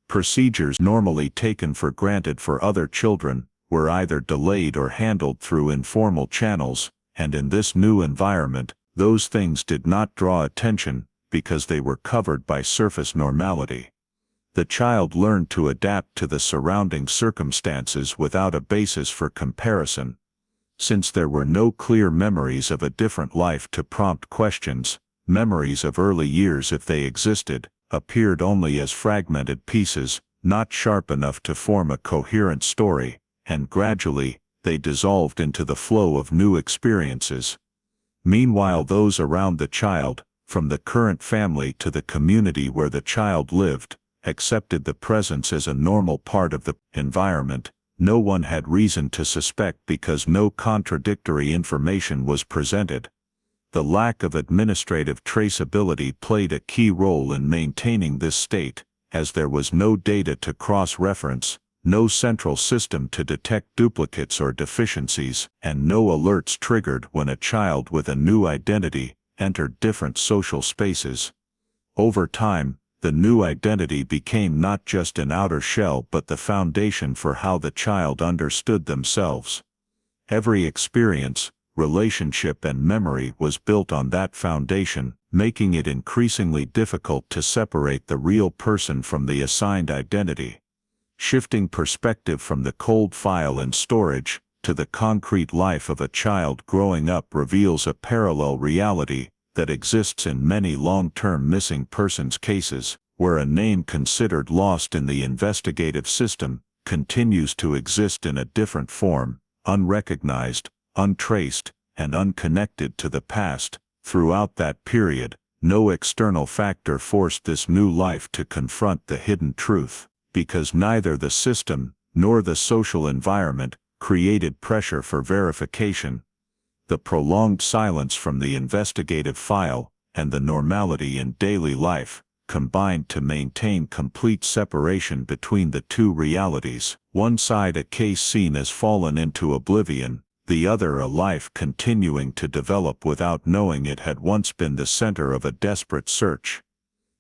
Procedures normally taken for granted for other children were either delayed or handled through informal channels, and in this new environment, those things did not draw attention because they were covered by surface normality. The child learned to adapt to the surrounding circumstances without a basis for comparison. Since there were no clear memories of a different life to prompt questions, memories of early years, if they existed, appeared only as fragmented pieces, not sharp enough to form a coherent story, and gradually, they dissolved into the flow of new experiences. Meanwhile, those around the child, from the current family to the community where the child lived, accepted the presence as a normal part of the environment. No one had reason to suspect because no contradictory information was presented. The lack of administrative traceability played a key role in maintaining this state, as there was no data to cross-reference, no central system to detect duplicates or deficiencies, and no alerts triggered when a child with a new identity entered different social spaces. Over time, the new identity became not just an outer shell but the foundation for how the child understood themselves. Every experience, relationship, and memory was built on that foundation, making it increasingly difficult to separate the real person from the assigned identity. Shifting perspective from the cold file in storage to the concrete life of a child growing up reveals a parallel reality that exists in many long-term missing persons cases, where a name considered lost in the investigative system continues to exist in a different form, unrecognized, untraced, and unconnected to the past. Throughout that period, no external factor forced this new life to confront the hidden truth, because neither the system nor the social environment created pressure for verification. The prolonged silence from the investigative file and the normality in daily life combined to maintain complete separation between the two realities. One side a case seen as fallen into oblivion, the other a life continuing to develop without knowing it had once been the center of a desperate search.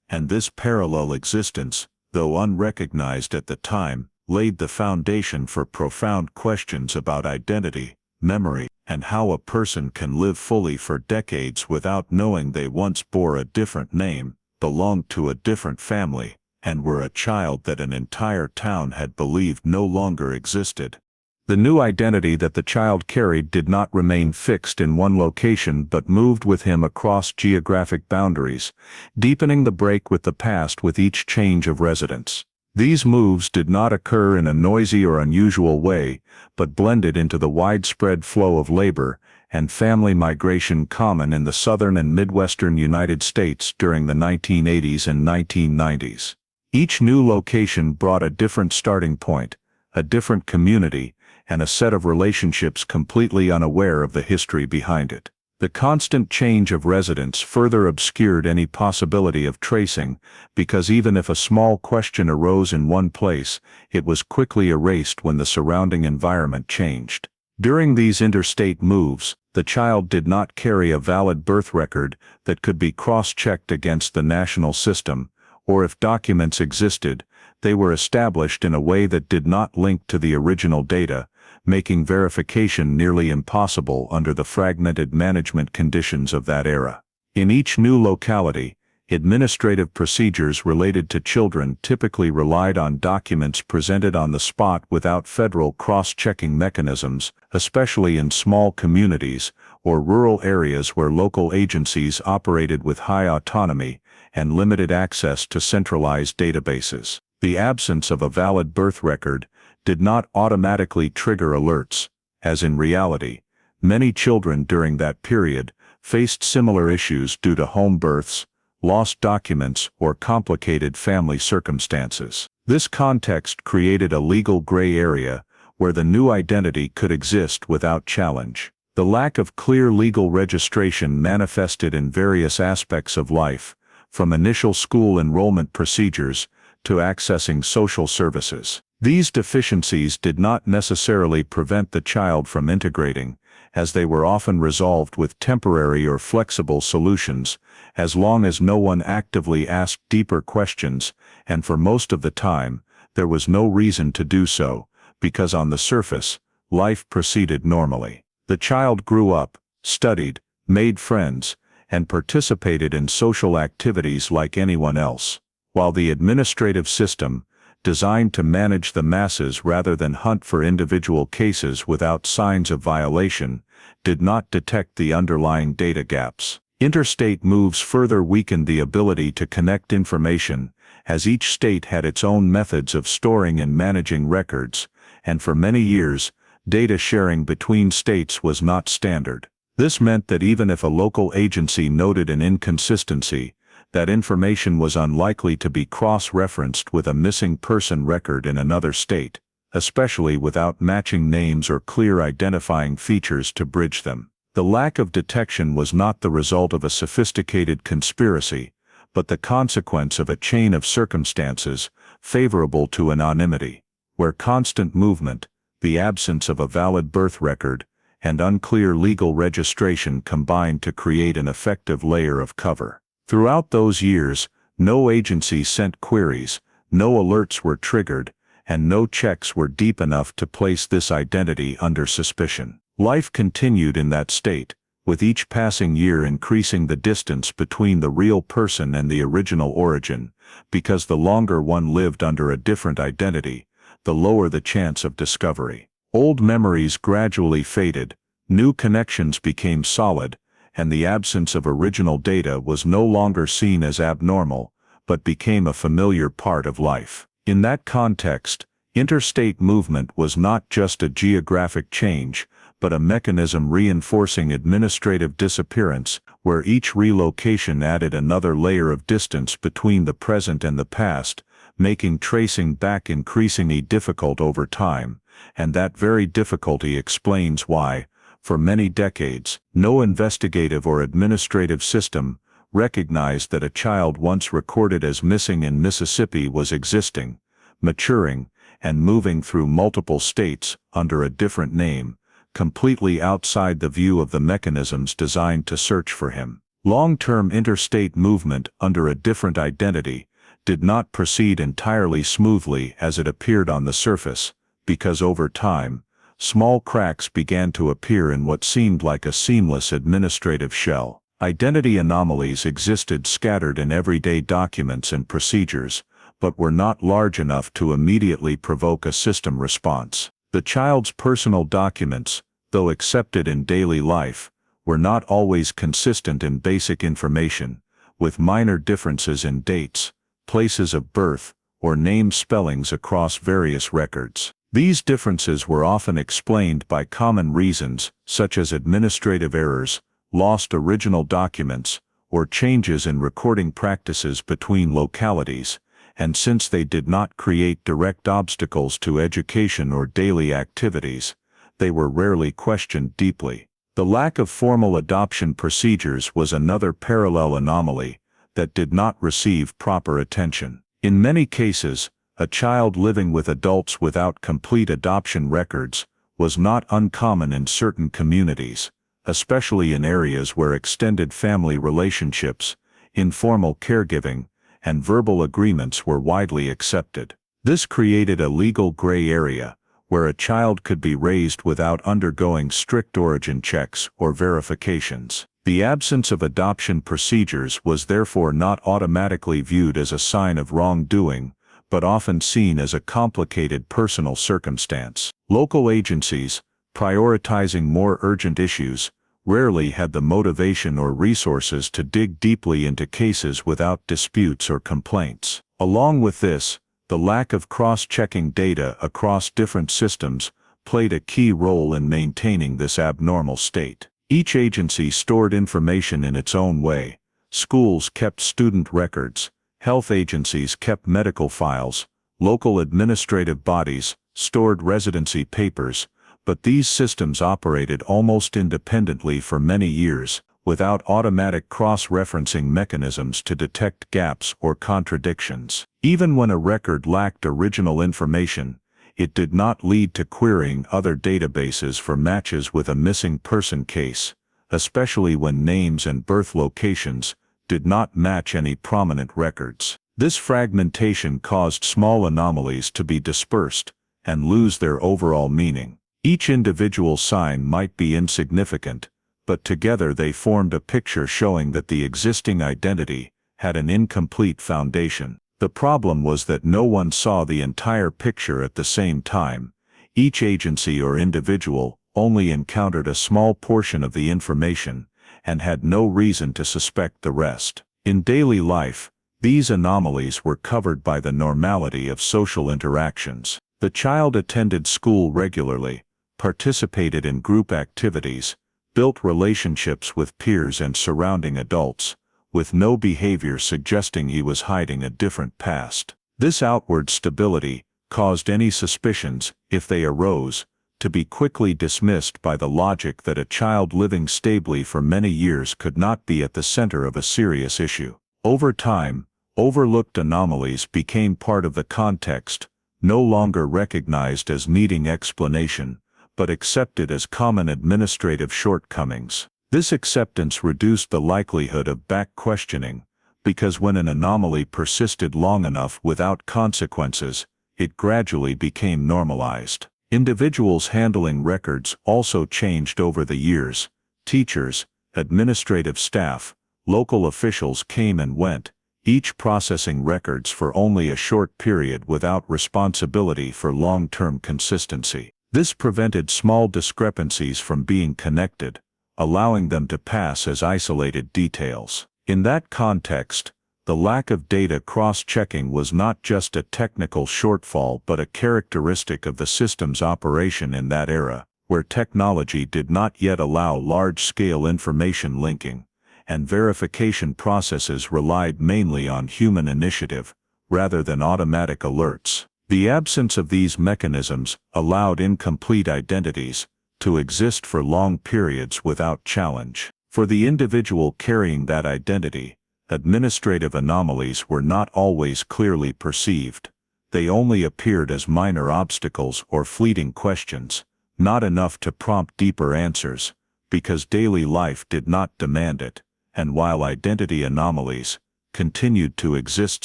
And this parallel existence, though unrecognized at the time, laid the foundation for profound questions about identity, memory, and how a person can live fully for decades without knowing they once bore a different name, belonged to a different family, and were a child that an entire town had believed no longer existed. The new identity that the child carried did not remain fixed in one location but moved with him across geographic boundaries, deepening the break with the past with each change of residence. These moves did not occur in a noisy or unusual way, but blended into the widespread flow of labor and family migration common in the southern and midwestern United States during the 1980s and 1990s. Each new location brought a different starting point, a different community, and a set of relationships completely unaware of the history behind it. The constant change of residence further obscured any possibility of tracing, because even if a small question arose in one place, it was quickly erased when the surrounding environment changed. During these interstate moves, the child did not carry a valid birth record that could be cross-checked against the national system, or if documents existed, they were established in a way that did not link to the original data, making verification nearly impossible under the fragmented management conditions of that era. In each new locality, administrative procedures related to children typically relied on documents presented on the spot without federal cross-checking mechanisms, especially in small communities or rural areas where local agencies operated with high autonomy and limited access to centralized databases. The absence of a valid birth record did not automatically trigger alerts, as in reality, many children during that period faced similar issues due to home births, lost documents, or complicated family circumstances. This context created a legal gray area where the new identity could exist without challenge. The lack of clear legal registration manifested in various aspects of life, from initial school enrollment procedures to accessing social services. These deficiencies did not necessarily prevent the child from integrating, as they were often resolved with temporary or flexible solutions, as long as no one actively asked deeper questions, and for most of the time, there was no reason to do so, because on the surface, life proceeded normally. The child grew up, studied, made friends, and participated in social activities like anyone else, while the administrative system, designed to manage the masses rather than hunt for individual cases without signs of violation, did not detect the underlying data gaps. Interstate moves further weakened the ability to connect information, as each state had its own methods of storing and managing records, and for many years, data sharing between states was not standard. This meant that even if a local agency noted an inconsistency, that information was unlikely to be cross-referenced with a missing person record in another state, especially without matching names or clear identifying features to bridge them. The lack of detection was not the result of a sophisticated conspiracy, but the consequence of a chain of circumstances favorable to anonymity, where constant movement, the absence of a valid birth record, and unclear legal registration combined to create an effective layer of cover. Throughout those years, no agency sent queries, no alerts were triggered, and no checks were deep enough to place this identity under suspicion. Life continued in that state, with each passing year increasing the distance between the real person and the original origin, because the longer one lived under a different identity, the lower the chance of discovery. Old memories gradually faded, new connections became solid, and the absence of original data was no longer seen as abnormal, but became a familiar part of life. In that context, interstate movement was not just a geographic change, but a mechanism reinforcing administrative disappearance, where each relocation added another layer of distance between the present and the past, making tracing back increasingly difficult over time, and that very difficulty explains why, for many decades, no investigative or administrative system recognized that a child once recorded as missing in Mississippi was existing, maturing, and moving through multiple states under a different name, completely outside the view of the mechanisms designed to search for him. Long-term interstate movement under a different identity did not proceed entirely smoothly as it appeared on the surface, because over time, small cracks began to appear in what seemed like a seamless administrative shell. Identity anomalies existed scattered in everyday documents and procedures, but were not large enough to immediately provoke a system response. The child's personal documents, though accepted in daily life, were not always consistent in basic information, with minor differences in dates, places of birth, or name spellings across various records. These differences were often explained by common reasons, such as administrative errors, lost original documents, or changes in recording practices between localities, and since they did not create direct obstacles to education or daily activities, they were rarely questioned deeply. The lack of formal adoption procedures was another parallel anomaly that did not receive proper attention. In many cases, a child living with adults without complete adoption records was not uncommon in certain communities, especially in areas where extended family relationships, informal caregiving, and verbal agreements were widely accepted. This created a legal gray area, where a child could be raised without undergoing strict origin checks or verifications. The absence of adoption procedures was therefore not automatically viewed as a sign of wrongdoing, but often seen as a complicated personal circumstance. Local agencies, prioritizing more urgent issues, rarely had the motivation or resources to dig deeply into cases without disputes or complaints. Along with this, the lack of cross-checking data across different systems played a key role in maintaining this abnormal state. Each agency stored information in its own way. Schools kept student records, health agencies kept medical files, local administrative bodies stored residency papers, but these systems operated almost independently for many years, without automatic cross-referencing mechanisms to detect gaps or contradictions. Even when a record lacked original information, it did not lead to querying other databases for matches with a missing person case, especially when names and birth locations did not match any prominent records. This fragmentation caused small anomalies to be dispersed and lose their overall meaning. Each individual sign might be insignificant, but together they formed a picture showing that the existing identity had an incomplete foundation. The problem was that no one saw the entire picture at the same time. Each agency or individual only encountered a small portion of the information and had no reason to suspect the rest. In daily life, these anomalies were covered by the normality of social interactions. The child attended school regularly, participated in group activities, built relationships with peers and surrounding adults, with no behavior suggesting he was hiding a different past. This outward stability caused any suspicions, if they arose, to be quickly dismissed by the logic that a child living stably for many years could not be at the center of a serious issue. Over time, overlooked anomalies became part of the context, no longer recognized as needing explanation, but accepted as common administrative shortcomings. This acceptance reduced the likelihood of back-questioning, because when an anomaly persisted long enough without consequences, it gradually became normalized. Individuals handling records also changed over the years. Teachers, administrative staff, local officials came and went, each processing records for only a short period without responsibility for long-term consistency. This prevented small discrepancies from being connected, allowing them to pass as isolated details. In that context, the lack of data cross-checking was not just a technical shortfall but a characteristic of the system's operation in that era, where technology did not yet allow large-scale information linking, and verification processes relied mainly on human initiative, rather than automatic alerts. The absence of these mechanisms allowed incomplete identities to exist for long periods without challenge. For the individual carrying that identity, administrative anomalies were not always clearly perceived. They only appeared as minor obstacles or fleeting questions, not enough to prompt deeper answers, because daily life did not demand it, and while identity anomalies continued to exist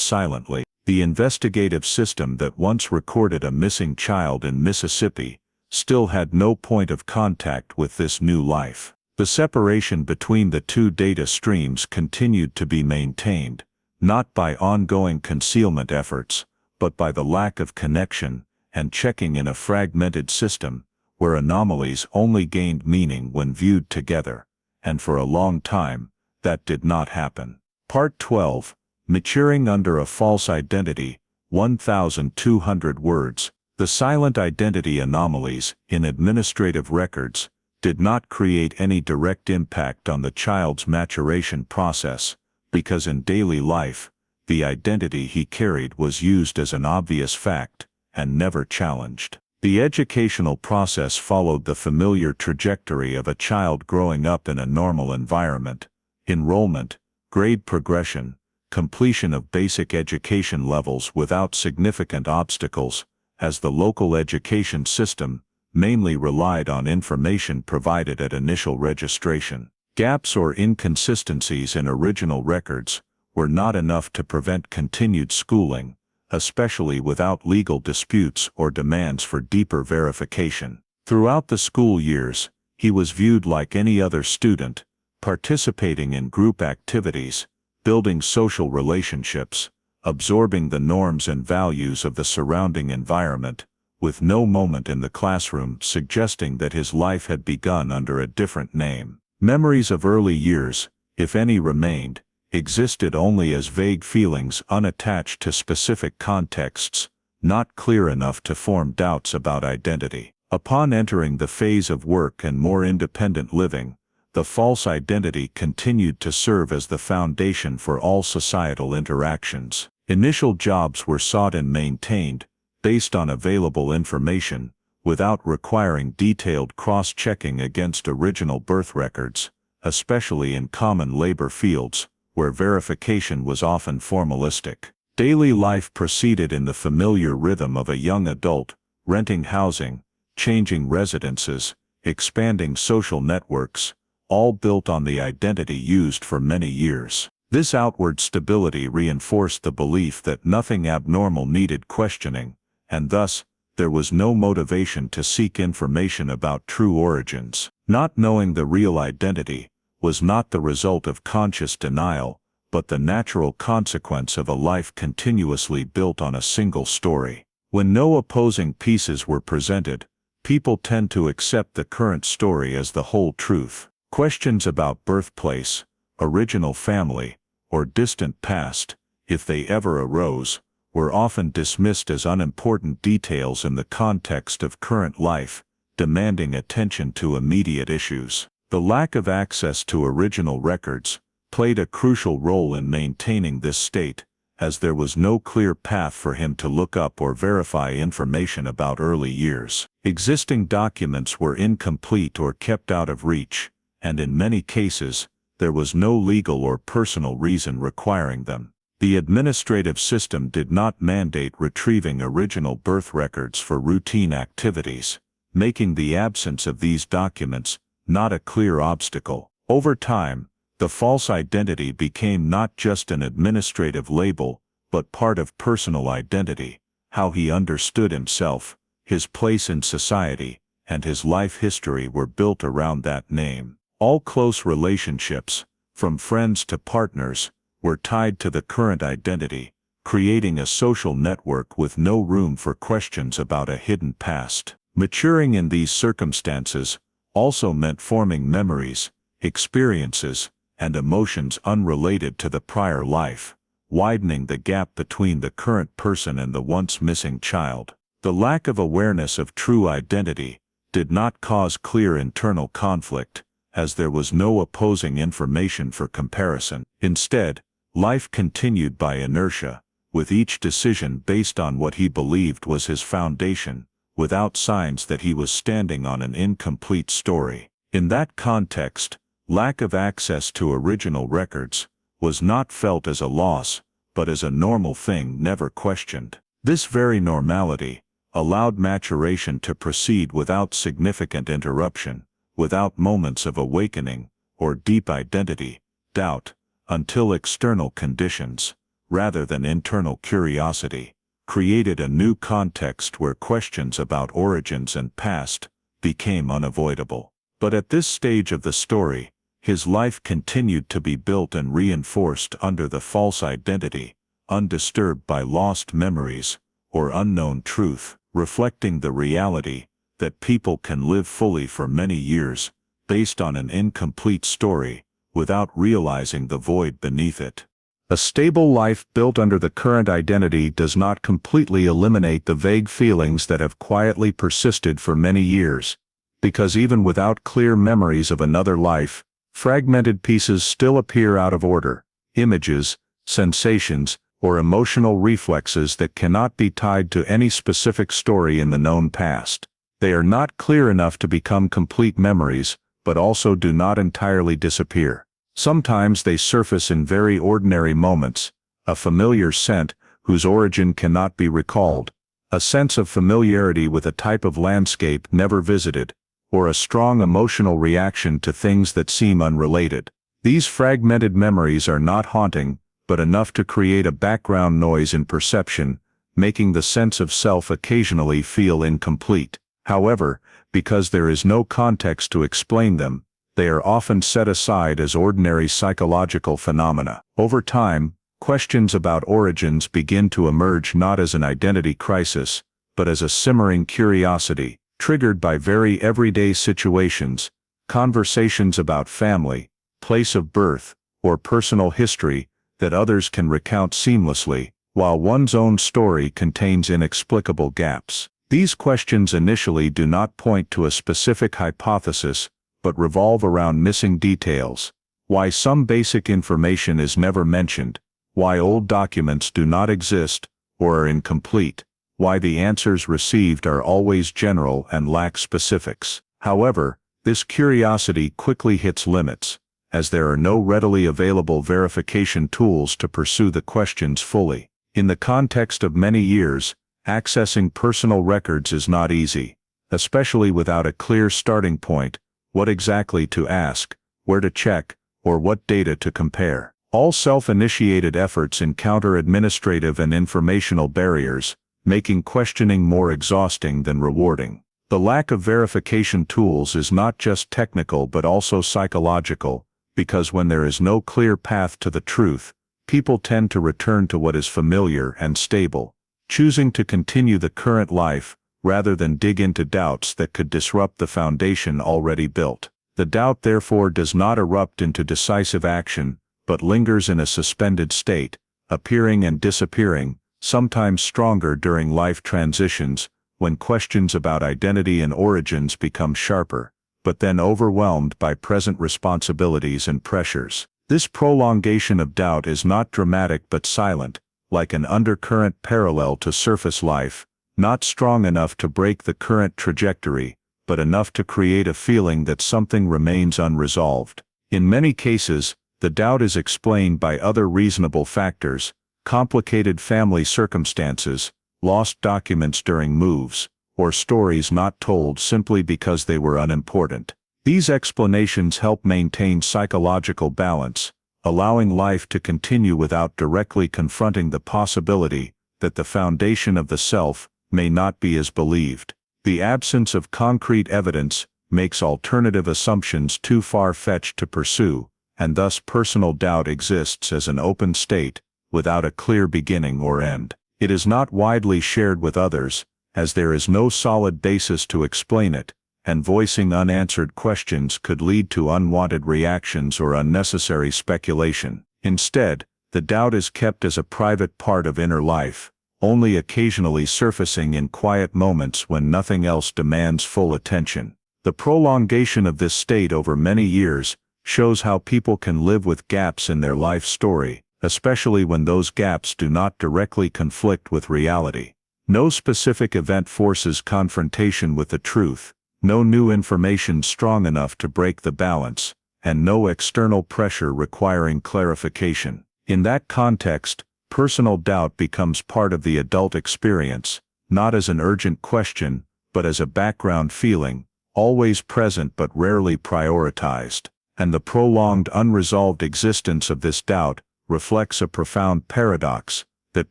silently, the investigative system that once recorded a missing child in Mississippi still had no point of contact with this new life. The separation between the two data streams continued to be maintained, not by ongoing concealment efforts, but by the lack of connection and checking in a fragmented system, where anomalies only gained meaning when viewed together, and for a long time, that did not happen. Part 12. Maturing Under a False Identity, 1,200 words. The silent identity anomalies in administrative records did not create any direct impact on the child's maturation process, because in daily life, the identity he carried was used as an obvious fact and never challenged. The educational process followed the familiar trajectory of a child growing up in a normal environment: enrollment, grade progression, completion of basic education levels without significant obstacles, as the local education system mainly relied on information provided at initial registration. Gaps or inconsistencies in original records were not enough to prevent continued schooling, especially without legal disputes or demands for deeper verification. Throughout the school years, he was viewed like any other student, participating in group activities, building social relationships, absorbing the norms and values of the surrounding environment, with no moment in the classroom suggesting that his life had begun under a different name. Memories of early years, if any remained, existed only as vague feelings unattached to specific contexts, not clear enough to form doubts about identity. Upon entering the phase of work and more independent living, the false identity continued to serve as the foundation for all societal interactions. Initial jobs were sought and maintained, based on available information, without requiring detailed cross-checking against original birth records, especially in common labor fields, where verification was often formalistic. Daily life proceeded in the familiar rhythm of a young adult, renting housing, changing residences, expanding social networks, all built on the identity used for many years. This outward stability reinforced the belief that nothing abnormal needed questioning, and thus, there was no motivation to seek information about true origins. Not knowing the real identity was not the result of conscious denial, but the natural consequence of a life continuously built on a single story. When no opposing pieces were presented, people tend to accept the current story as the whole truth. Questions about birthplace, original family, or distant past, if they ever arose, were often dismissed as unimportant details in the context of current life, demanding attention to immediate issues. The lack of access to original records played a crucial role in maintaining this state, as there was no clear path for him to look up or verify information about early years. Existing documents were incomplete or kept out of reach, and in many cases, there was no legal or personal reason requiring them. The administrative system did not mandate retrieving original birth records for routine activities, making the absence of these documents not a clear obstacle. Over time, the false identity became not just an administrative label, but part of personal identity. How he understood himself, his place in society, and his life history were built around that name. All close relationships, from friends to partners, were tied to the current identity, creating a social network with no room for questions about a hidden past. Maturing in these circumstances also meant forming memories, experiences, and emotions unrelated to the prior life, widening the gap between the current person and the once missing child. The lack of awareness of true identity did not cause clear internal conflict, as there was no opposing information for comparison. Instead, life continued by inertia, with each decision based on what he believed was his foundation, without signs that he was standing on an incomplete story. In that context, lack of access to original records was not felt as a loss, but as a normal thing never questioned. This very normality allowed maturation to proceed without significant interruption, without moments of awakening or deep identity doubt, until external conditions, rather than internal curiosity, created a new context where questions about origins and past became unavoidable. But at this stage of the story, his life continued to be built and reinforced under the false identity, undisturbed by lost memories or unknown truth, reflecting the reality that people can live fully for many years, based on an incomplete story, without realizing the void beneath it. A stable life built under the current identity does not completely eliminate the vague feelings that have quietly persisted for many years, because even without clear memories of another life, fragmented pieces still appear out of order, images, sensations, or emotional reflexes that cannot be tied to any specific story in the known past. They are not clear enough to become complete memories, but also do not entirely disappear. Sometimes they surface in very ordinary moments: a familiar scent whose origin cannot be recalled, a sense of familiarity with a type of landscape never visited, or a strong emotional reaction to things that seem unrelated. These fragmented memories are not haunting, but enough to create a background noise in perception, making the sense of self occasionally feel incomplete. However, because there is no context to explain them, they are often set aside as ordinary psychological phenomena. Over time, questions about origins begin to emerge not as an identity crisis, but as a simmering curiosity, triggered by very everyday situations, conversations about family, place of birth, or personal history that others can recount seamlessly, while one's own story contains inexplicable gaps. These questions initially do not point to a specific hypothesis, but revolve around missing details: why some basic information is never mentioned, why old documents do not exist or are incomplete, why the answers received are always general and lack specifics. However, this curiosity quickly hits limits, as there are no readily available verification tools to pursue the questions fully. In the context of many years, accessing personal records is not easy, especially without a clear starting point: what exactly to ask, where to check, or what data to compare. All self-initiated efforts encounter administrative and informational barriers, making questioning more exhausting than rewarding. The lack of verification tools is not just technical but also psychological, because when there is no clear path to the truth, people tend to return to what is familiar and stable, choosing to continue the current life rather than dig into doubts that could disrupt the foundation already built. The doubt therefore does not erupt into decisive action, but lingers in a suspended state, appearing and disappearing, sometimes stronger during life transitions, when questions about identity and origins become sharper, but then overwhelmed by present responsibilities and pressures. This prolongation of doubt is not dramatic but silent, like an undercurrent parallel to surface life, not strong enough to break the current trajectory, but enough to create a feeling that something remains unresolved. In many cases, the doubt is explained by other reasonable factors: complicated family circumstances, lost documents during moves, or stories not told simply because they were unimportant. These explanations help maintain psychological balance, allowing life to continue without directly confronting the possibility that the foundation of the self may not be as believed. The absence of concrete evidence makes alternative assumptions too far-fetched to pursue, and thus personal doubt exists as an open state, without a clear beginning or end. It is not widely shared with others, as there is no solid basis to explain it, and voicing unanswered questions could lead to unwanted reactions or unnecessary speculation. Instead, the doubt is kept as a private part of inner life, only occasionally surfacing in quiet moments when nothing else demands full attention. The prolongation of this state over many years shows how people can live with gaps in their life story, especially when those gaps do not directly conflict with reality. No specific event forces confrontation with the truth, no new information strong enough to break the balance, and no external pressure requiring clarification. In that context, personal doubt becomes part of the adult experience, not as an urgent question, but as a background feeling, always present but rarely prioritized. And the prolonged unresolved existence of this doubt reflects a profound paradox: that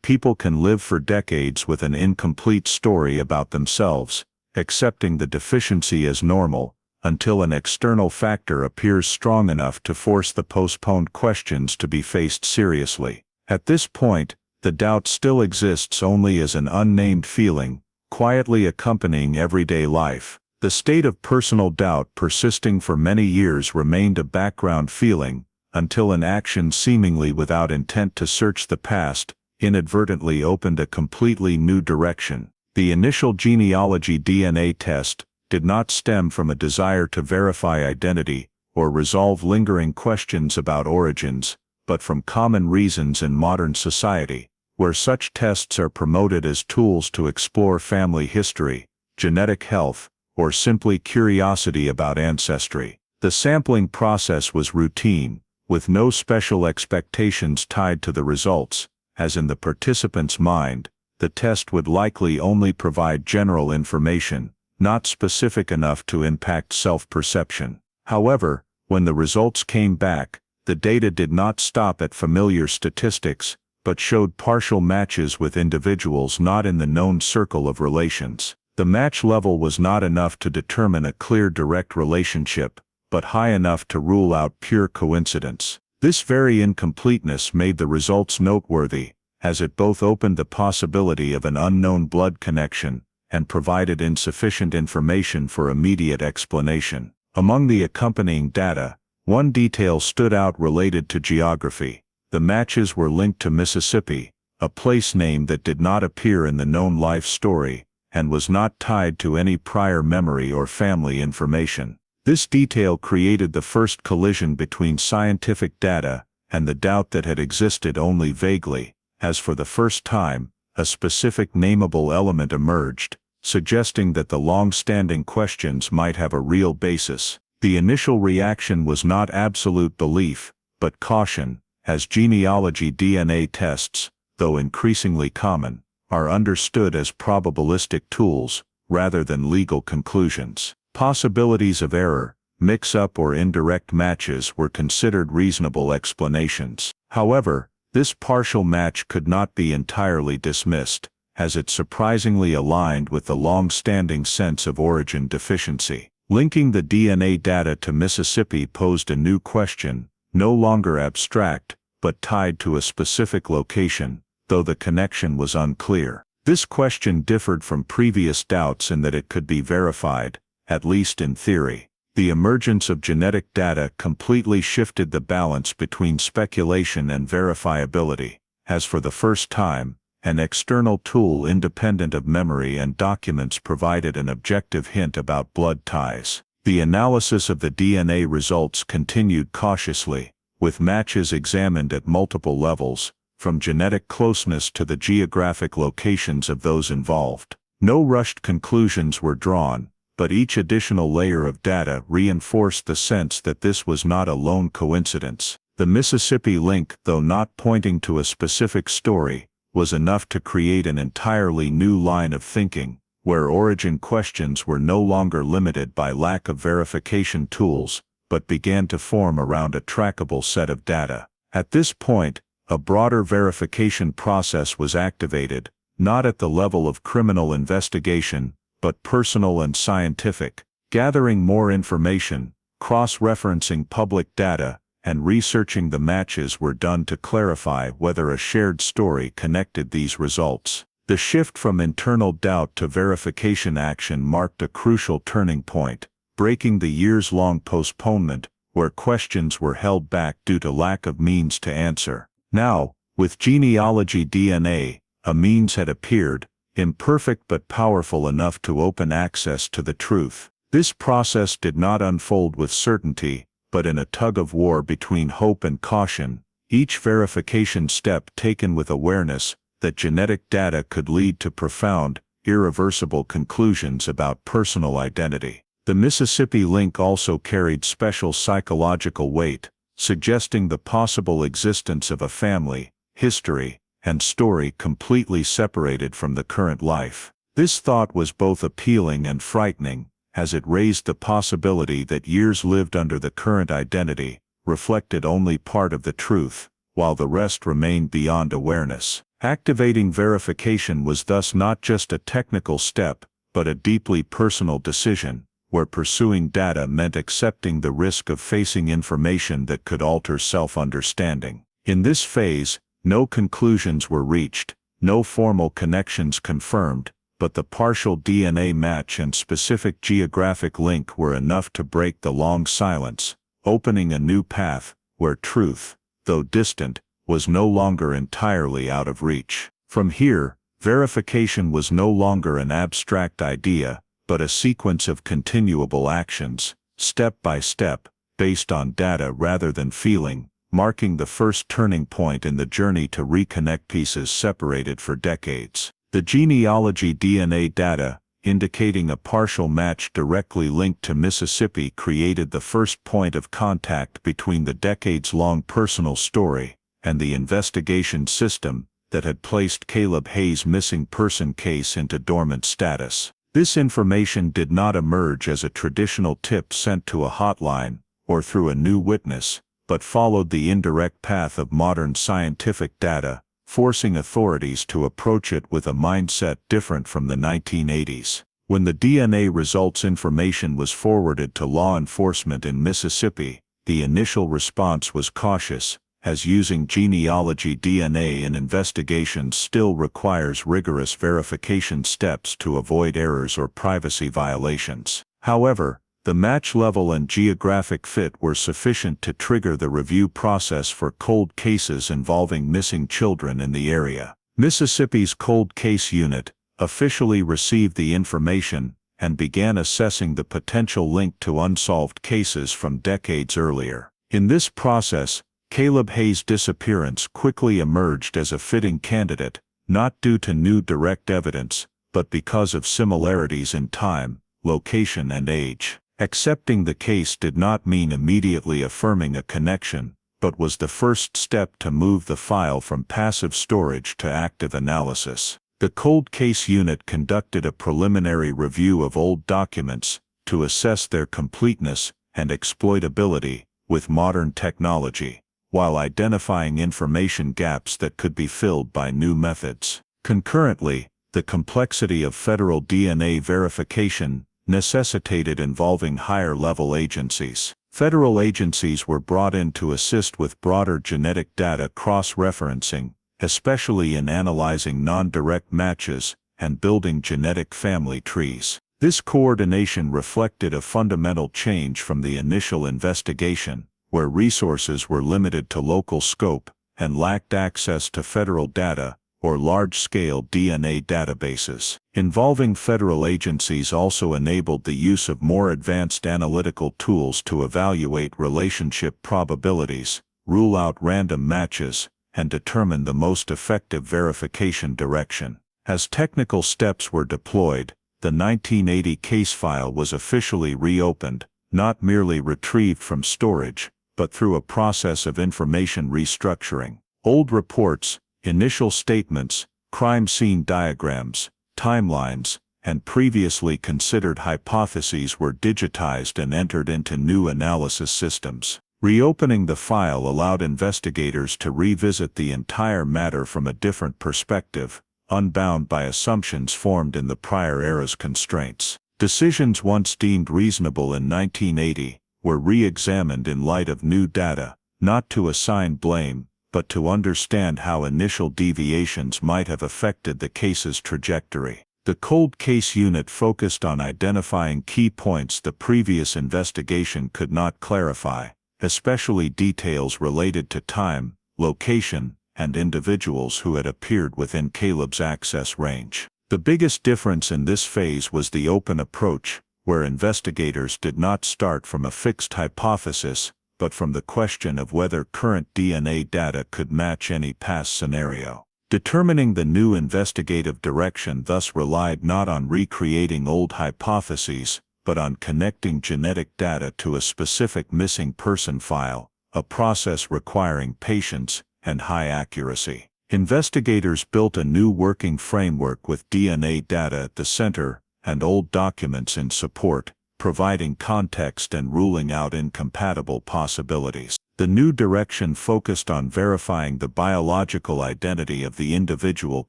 people can live for decades with an incomplete story about themselves, accepting the deficiency as normal, until an external factor appears strong enough to force the postponed questions to be faced seriously. At this point, the doubt still exists only as an unnamed feeling, quietly accompanying everyday life. The state of personal doubt persisting for many years remained a background feeling, until an action seemingly without intent to search the past inadvertently opened a completely new direction. The initial genealogy DNA test did not stem from a desire to verify identity or resolve lingering questions about origins, but from common reasons in modern society, where such tests are promoted as tools to explore family history, genetic health, or simply curiosity about ancestry. The sampling process was routine, with no special expectations tied to the results, as in the participant's mind, the test would likely only provide general information, not specific enough to impact self-perception. However, when the results came back, the data did not stop at familiar statistics, but showed partial matches with individuals not in the known circle of relations. The match level was not enough to determine a clear direct relationship, but high enough to rule out pure coincidence. This very incompleteness made the results noteworthy, as it both opened the possibility of an unknown blood connection and provided insufficient information for immediate explanation. Among the accompanying data, one detail stood out related to geography. The matches were linked to Mississippi, a place name that did not appear in the known life story, and was not tied to any prior memory or family information. This detail created the first collision between scientific data and the doubt that had existed only vaguely, as for the first time, a specific nameable element emerged, suggesting that the long-standing questions might have a real basis. The initial reaction was not absolute belief, but caution, as genealogy DNA tests, though increasingly common, are understood as probabilistic tools, rather than legal conclusions. Possibilities of error, mix-up or indirect matches were considered reasonable explanations. However, this partial match could not be entirely dismissed, as it surprisingly aligned with the long-standing sense of origin deficiency. Linking the DNA data to Mississippi posed a new question, no longer abstract, but tied to a specific location, though the connection was unclear. This question differed from previous doubts in that it could be verified, at least in theory. The emergence of genetic data completely shifted the balance between speculation and verifiability, as for the first time, an external tool independent of memory and documents provided an objective hint about blood ties. The analysis of the DNA results continued cautiously, with matches examined at multiple levels, from genetic closeness to the geographic locations of those involved. No rushed conclusions were drawn, but each additional layer of data reinforced the sense that this was not a lone coincidence. The Mississippi link, though not pointing to a specific story, was enough to create an entirely new line of thinking, where origin questions were no longer limited by lack of verification tools, but began to form around a trackable set of data. At this point, a broader verification process was activated, not at the level of criminal investigation, but personal and scientific. Gathering more information, cross-referencing public data, and researching the matches were done to clarify whether a shared story connected these results. The shift from internal doubt to verification action marked a crucial turning point, breaking the years-long postponement, where questions were held back due to lack of means to answer. Now, with genealogy DNA, a means had appeared, imperfect but powerful enough to open access to the truth. This process did not unfold with certainty, but in a tug-of-war between hope and caution, each verification step taken with awareness that genetic data could lead to profound, irreversible conclusions about personal identity. The Mississippi link also carried special psychological weight, suggesting the possible existence of a family, history, and story completely separated from the current life. This thought was both appealing and frightening, as it raised the possibility that years lived under the current identity reflected only part of the truth, while the rest remained beyond awareness. Activating verification was thus not just a technical step, but a deeply personal decision, where pursuing data meant accepting the risk of facing information that could alter self-understanding. In this phase, no conclusions were reached, no formal connections confirmed, but the partial DNA match and specific geographic link were enough to break the long silence, opening a new path, where truth, though distant, was no longer entirely out of reach. From here, verification was no longer an abstract idea, but a sequence of continuable actions, step by step, based on data rather than feeling, marking the first turning point in the journey to reconnect pieces separated for decades. The genealogy DNA data, indicating a partial match directly linked to Mississippi, created the first point of contact between the decades-long personal story and the investigation system that had placed Caleb Hayes' missing person case into dormant status. This information did not emerge as a traditional tip sent to a hotline or through a new witness, but followed the indirect path of modern scientific data, forcing authorities to approach it with a mindset different from the 1980s. When the DNA results information was forwarded to law enforcement in Mississippi, the initial response was cautious, as using genealogy DNA in investigations still requires rigorous verification steps to avoid errors or privacy violations. However, the match level and geographic fit were sufficient to trigger the review process for cold cases involving missing children in the area. Mississippi's Cold Case Unit officially received the information and began assessing the potential link to unsolved cases from decades earlier. In this process, Caleb Hayes' disappearance quickly emerged as a fitting candidate, not due to new direct evidence, but because of similarities in time, location, and age. Accepting the case did not mean immediately affirming a connection, but was the first step to move the file from passive storage to active analysis. The Cold Case Unit conducted a preliminary review of old documents to assess their completeness and exploitability with modern technology, while identifying information gaps that could be filled by new methods. Concurrently, the complexity of federal DNA verification necessitated involving higher-level agencies. Federal agencies were brought in to assist with broader genetic data cross-referencing, especially in analyzing non-direct matches and building genetic family trees. This coordination reflected a fundamental change from the initial investigation, where resources were limited to local scope and lacked access to federal data or large-scale DNA databases. Involving federal agencies also enabled the use of more advanced analytical tools to evaluate relationship probabilities, rule out random matches, and determine the most effective verification direction. As technical steps were deployed, the 1980 case file was officially reopened, not merely retrieved from storage, but through a process of information restructuring. Old reports, initial statements, crime scene diagrams, timelines, and previously considered hypotheses were digitized and entered into new analysis systems. Reopening the file allowed investigators to revisit the entire matter from a different perspective, unbound by assumptions formed in the prior era's constraints. Decisions once deemed reasonable in 1980 were re-examined in light of new data, not to assign blame, but to understand how initial deviations might have affected the case's trajectory. The Cold Case Unit focused on identifying key points the previous investigation could not clarify, especially details related to time, location, and individuals who had appeared within Caleb's access range. The biggest difference in this phase was the open approach, where investigators did not start from a fixed hypothesis, but from the question of whether current DNA data could match any past scenario. Determining the new investigative direction thus relied not on recreating old hypotheses, but on connecting genetic data to a specific missing person file, a process requiring patience and high accuracy. Investigators built a new working framework with DNA data at the center and old documents in support, providing context and ruling out incompatible possibilities. The new direction focused on verifying the biological identity of the individual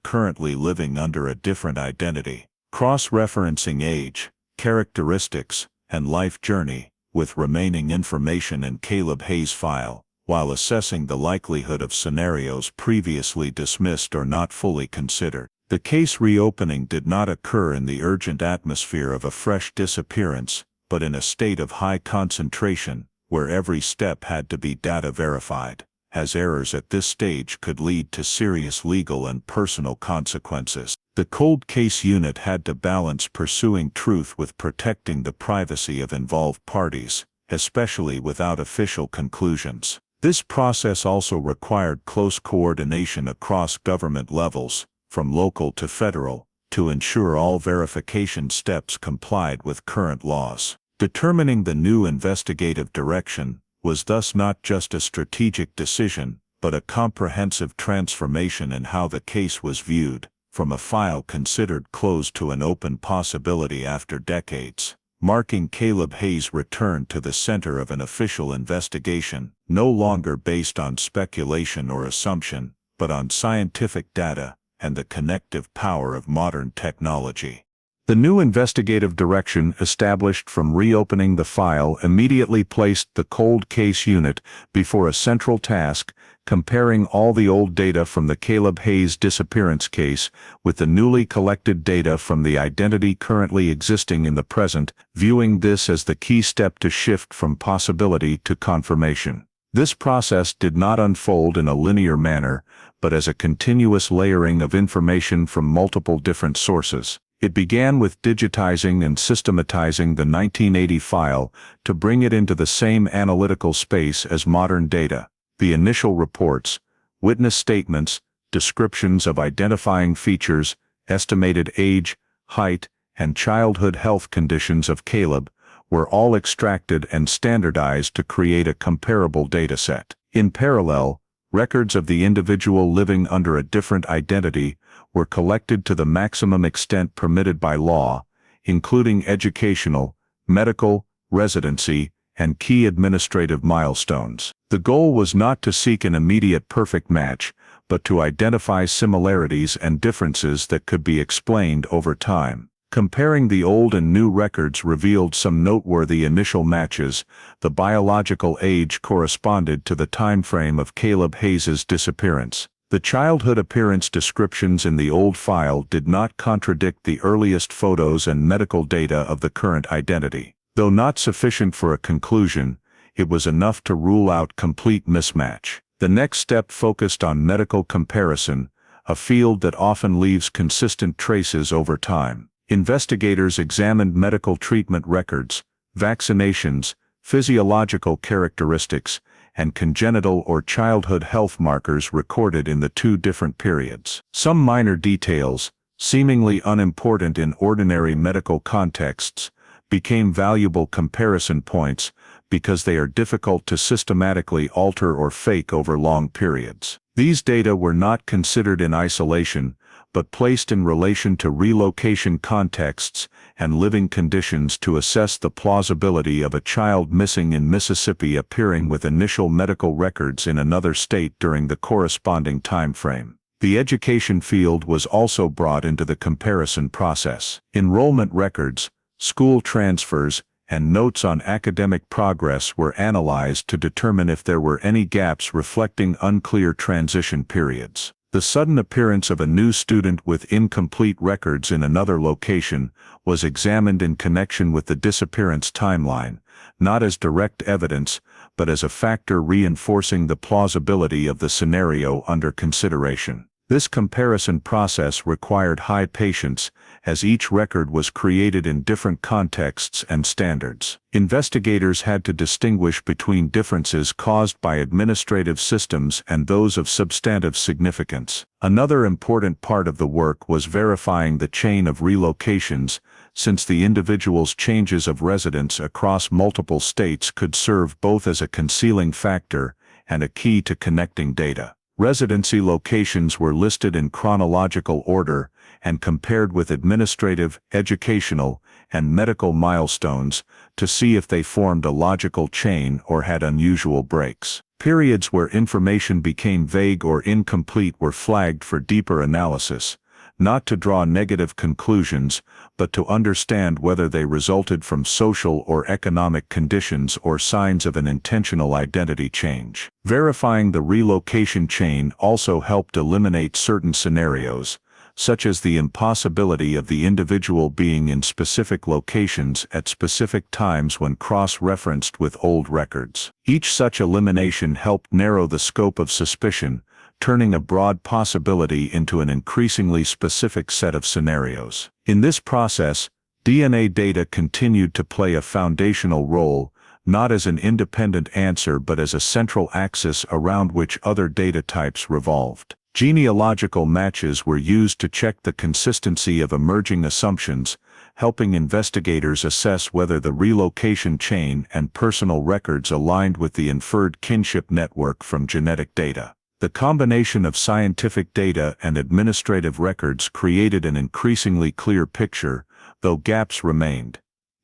currently living under a different identity, cross-referencing age, characteristics, and life journey, with remaining information in Caleb Hayes' file, while assessing the likelihood of scenarios previously dismissed or not fully considered. The case reopening did not occur in the urgent atmosphere of a fresh disappearance, but in a state of high concentration, where every step had to be data verified, as errors at this stage could lead to serious legal and personal consequences. The cold case unit had to balance pursuing truth with protecting the privacy of involved parties, especially without official conclusions. This process also required close coordination across government levels, from local to federal, to ensure all verification steps complied with current laws. Determining the new investigative direction was thus not just a strategic decision, but a comprehensive transformation in how the case was viewed, from a file considered closed to an open possibility after decades, marking Caleb Hayes' return to the center of an official investigation, no longer based on speculation or assumption, but on scientific data and the connective power of modern technology. The new investigative direction established from reopening the file immediately placed the cold case unit before a central task, comparing all the old data from the Caleb Hayes disappearance case with the newly collected data from the identity currently existing in the present, viewing this as the key step to shift from possibility to confirmation. This process did not unfold in a linear manner, but as a continuous layering of information from multiple different sources. It began with digitizing and systematizing the 1980 file to bring it into the same analytical space as modern data. The initial reports, witness statements, descriptions of identifying features, estimated age, height, and childhood health conditions of Caleb were all extracted and standardized to create a comparable dataset. In parallel, records of the individual living under a different identity were collected to the maximum extent permitted by law, including educational, medical, residency, and key administrative milestones. The goal was not to seek an immediate perfect match, but to identify similarities and differences that could be explained over time. Comparing the old and new records revealed some noteworthy initial matches. The biological age corresponded to the time frame of Caleb Hayes' disappearance. The childhood appearance descriptions in the old file did not contradict the earliest photos and medical data of the current identity. Though not sufficient for a conclusion, it was enough to rule out complete mismatch. The next step focused on medical comparison, a field that often leaves consistent traces over time. Investigators examined medical treatment records, vaccinations, physiological characteristics, and congenital or childhood health markers recorded in the two different periods. Some minor details, seemingly unimportant in ordinary medical contexts, became valuable comparison points because they are difficult to systematically alter or fake over long periods. These data were not considered in isolation, but placed in relation to relocation contexts and living conditions to assess the plausibility of a child missing in Mississippi appearing with initial medical records in another state during the corresponding time frame. The education field was also brought into the comparison process. Enrollment records, school transfers, and notes on academic progress were analyzed to determine if there were any gaps reflecting unclear transition periods. The sudden appearance of a new student with incomplete records in another location was examined in connection with the disappearance timeline, not as direct evidence, but as a factor reinforcing the plausibility of the scenario under consideration. This comparison process required high patience, as each record was created in different contexts and standards. Investigators had to distinguish between differences caused by administrative systems and those of substantive significance. Another important part of the work was verifying the chain of relocations, since the individual's changes of residence across multiple states could serve both as a concealing factor and a key to connecting data. Residency locations were listed in chronological order and compared with administrative, educational, and medical milestones to see if they formed a logical chain or had unusual breaks. Periods where information became vague or incomplete were flagged for deeper analysis, not to draw negative conclusions, but to understand whether they resulted from social or economic conditions or signs of an intentional identity change. Verifying the relocation chain also helped eliminate certain scenarios, such as the impossibility of the individual being in specific locations at specific times when cross-referenced with old records. Each such elimination helped narrow the scope of suspicion, turning a broad possibility into an increasingly specific set of scenarios. In this process, DNA data continued to play a foundational role, not as an independent answer but as a central axis around which other data types revolved. Genealogical matches were used to check the consistency of emerging assumptions, helping investigators assess whether the relocation chain and personal records aligned with the inferred kinship network from genetic data. The combination of scientific data and administrative records created an increasingly clear picture, though gaps remained.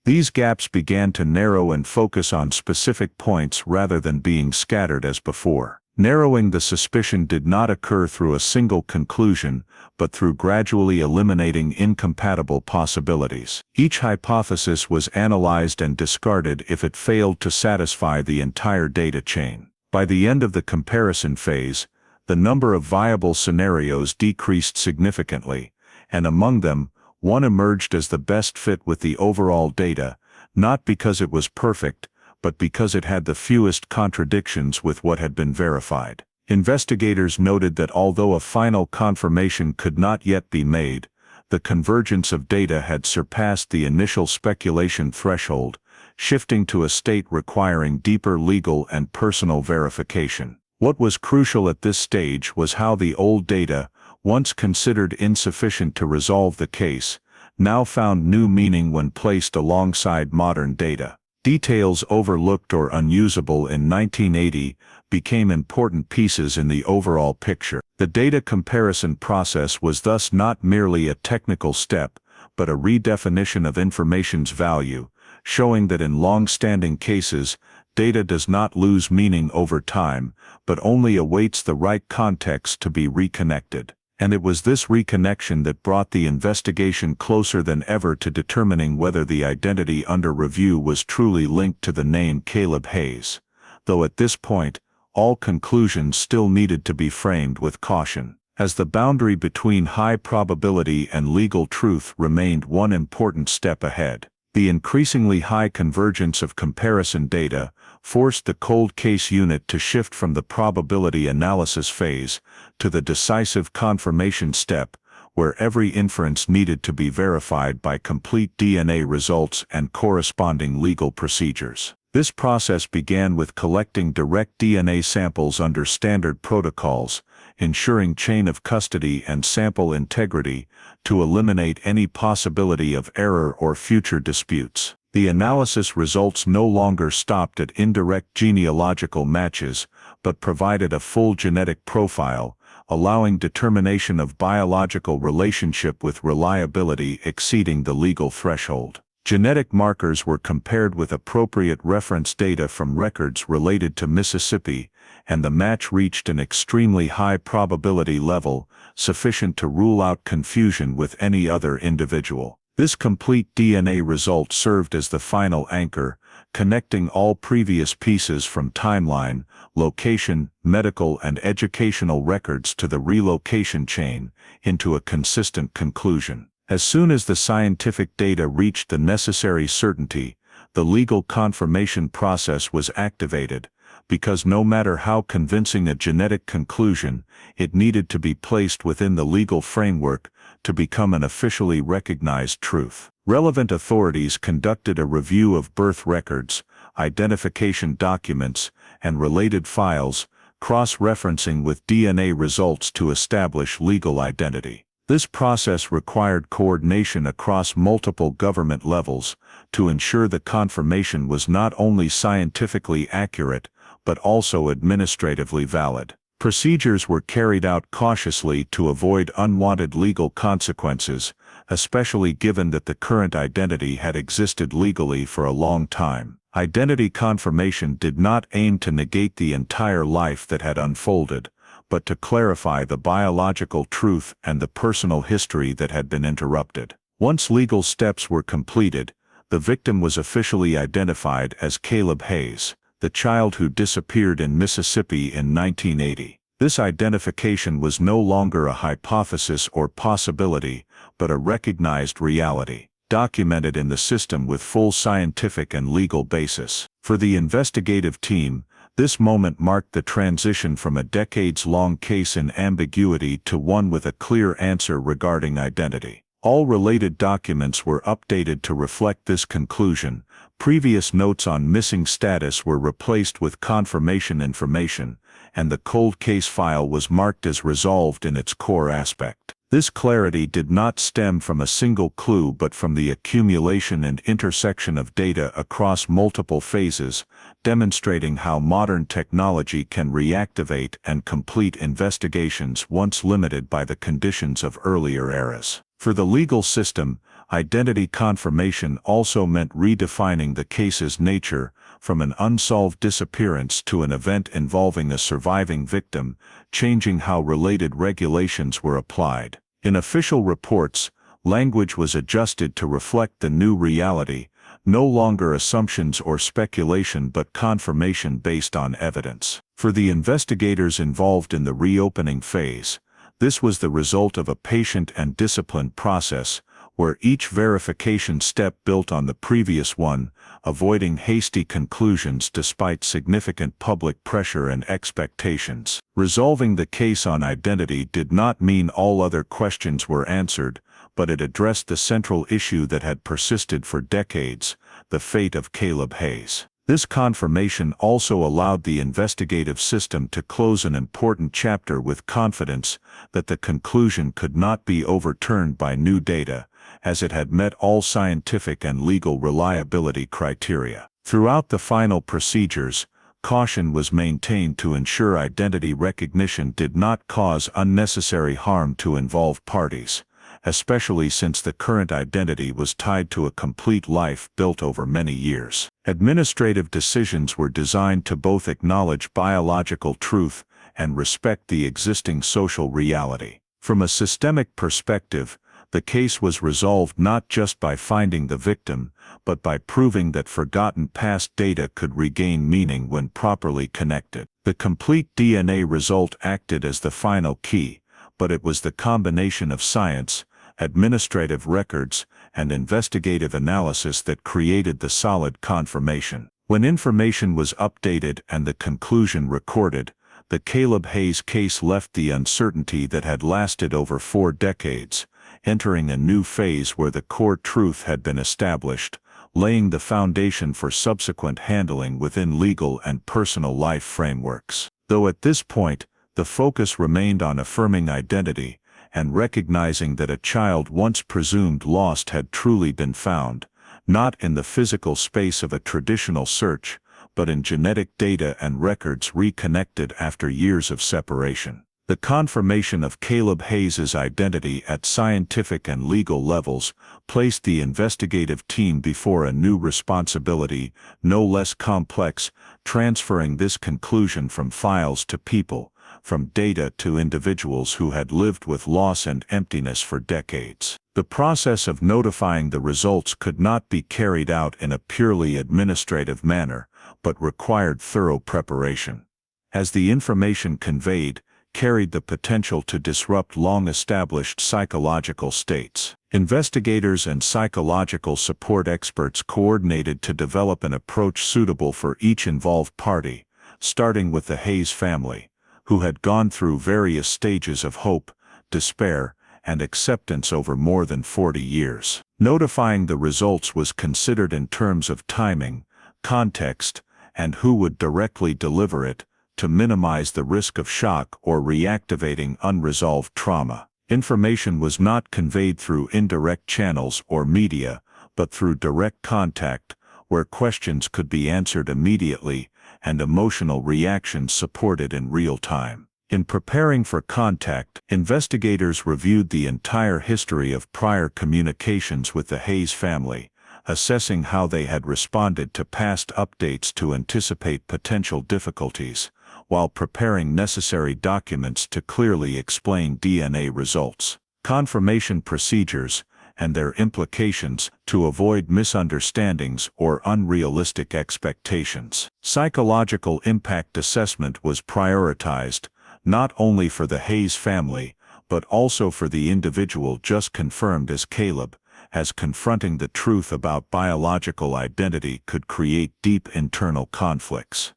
These gaps began to narrow and focus on specific points rather than being scattered as before. Narrowing the suspicion did not occur through a single conclusion, but through gradually eliminating incompatible possibilities. Each hypothesis was analyzed and discarded if it failed to satisfy the entire data chain. By the end of the comparison phase, the number of viable scenarios decreased significantly, and among them, one emerged as the best fit with the overall data, not because it was perfect, but because it had the fewest contradictions with what had been verified. Investigators noted that although a final confirmation could not yet be made, the convergence of data had surpassed the initial speculation threshold, shifting to a state requiring deeper legal and personal verification. What was crucial at this stage was how the old data, once considered insufficient to resolve the case, now found new meaning when placed alongside modern data. Details overlooked or unusable in 1980 became important pieces in the overall picture. The data comparison process was thus not merely a technical step, but a redefinition of information's value, showing that in long-standing cases, data does not lose meaning over time, but only awaits the right context to be reconnected. And it was this reconnection that brought the investigation closer than ever to determining whether the identity under review was truly linked to the name Caleb Hayes, though at this point, all conclusions still needed to be framed with caution, as the boundary between high probability and legal truth remained one important step ahead. The increasingly high convergence of comparison data forced the cold case unit to shift from the probability analysis phase to the decisive confirmation step, where every inference needed to be verified by complete DNA results and corresponding legal procedures. This process began with collecting direct DNA samples under standard protocols, ensuring chain of custody and sample integrity to eliminate any possibility of error or future disputes. The analysis results no longer stopped at indirect genealogical matches, but provided a full genetic profile, allowing determination of biological relationship with reliability exceeding the legal threshold. Genetic markers were compared with appropriate reference data from records related to Mississippi, and the match reached an extremely high probability level, sufficient to rule out confusion with any other individual. This complete DNA result served as the final anchor, connecting all previous pieces from timeline, location, medical and educational records to the relocation chain, into a consistent conclusion. As soon as the scientific data reached the necessary certainty, the legal confirmation process was activated, because no matter how convincing a genetic conclusion, it needed to be placed within the legal framework to become an officially recognized truth. Relevant authorities conducted a review of birth records, identification documents, and related files, cross-referencing with DNA results to establish legal identity. This process required coordination across multiple government levels to ensure the confirmation was not only scientifically accurate, but also administratively valid. Procedures were carried out cautiously to avoid unwanted legal consequences, especially given that the current identity had existed legally for a long time. Identity confirmation did not aim to negate the entire life that had unfolded, but to clarify the biological truth and the personal history that had been interrupted. Once legal steps were completed, the victim was officially identified as Caleb Hayes, the child who disappeared in Mississippi in 1980. This identification was no longer a hypothesis or possibility, but a recognized reality, documented in the system with full scientific and legal basis. For the investigative team, this moment marked the transition from a decades-long case in ambiguity to one with a clear answer regarding identity. All related documents were updated to reflect this conclusion. Previous notes on missing status were replaced with confirmation information, and the cold case file was marked as resolved in its core aspect. This clarity did not stem from a single clue but from the accumulation and intersection of data across multiple phases, demonstrating how modern technology can reactivate and complete investigations once limited by the conditions of earlier eras. For the legal system, identity confirmation also meant redefining the case's nature, from an unsolved disappearance to an event involving a surviving victim, changing how related regulations were applied. In official reports, language was adjusted to reflect the new reality, no longer assumptions or speculation but confirmation based on evidence. For the investigators involved in the reopening phase, this was the result of a patient and disciplined process, where each verification step built on the previous one, avoiding hasty conclusions despite significant public pressure and expectations. Resolving the case on identity did not mean all other questions were answered, but it addressed the central issue that had persisted for decades, the fate of Caleb Hayes. This confirmation also allowed the investigative system to close an important chapter with confidence that the conclusion could not be overturned by new data, as it had met all scientific and legal reliability criteria. Throughout the final procedures, caution was maintained to ensure identity recognition did not cause unnecessary harm to involved parties, especially since the current identity was tied to a complete life built over many years. Administrative decisions were designed to both acknowledge biological truth and respect the existing social reality. From a systemic perspective, the case was resolved not just by finding the victim, but by proving that forgotten past data could regain meaning when properly connected. The complete DNA result acted as the final key, but it was the combination of science, administrative records, and investigative analysis that created the solid confirmation. When information was updated and the conclusion recorded, the Caleb Hayes case left the uncertainty that had lasted over 4 decades, entering a new phase where the core truth had been established, laying the foundation for subsequent handling within legal and personal life frameworks. Though at this point, the focus remained on affirming identity and recognizing that a child once presumed lost had truly been found, not in the physical space of a traditional search, but in genetic data and records reconnected after years of separation. The confirmation of Caleb Hayes' identity at scientific and legal levels placed the investigative team before a new responsibility, no less complex, transferring this conclusion from files to people, from data to individuals who had lived with loss and emptiness for decades. The process of notifying the results could not be carried out in a purely administrative manner, but required thorough preparation. As the information conveyed, carried the potential to disrupt long-established psychological states. Investigators and psychological support experts coordinated to develop an approach suitable for each involved party, starting with the Hayes family, who had gone through various stages of hope, despair, and acceptance over more than 40 years. Notifying the results was considered in terms of timing, context, and who would directly deliver it, to minimize the risk of shock or reactivating unresolved trauma. Information was not conveyed through indirect channels or media, but through direct contact, where questions could be answered immediately and emotional reactions supported in real time. In preparing for contact, investigators reviewed the entire history of prior communications with the Hayes family, assessing how they had responded to past updates to anticipate potential difficulties, while preparing necessary documents to clearly explain DNA results, confirmation procedures, and their implications to avoid misunderstandings or unrealistic expectations. Psychological impact assessment was prioritized, not only for the Hayes family, but also for the individual just confirmed as Caleb, as confronting the truth about biological identity could create deep internal conflicts,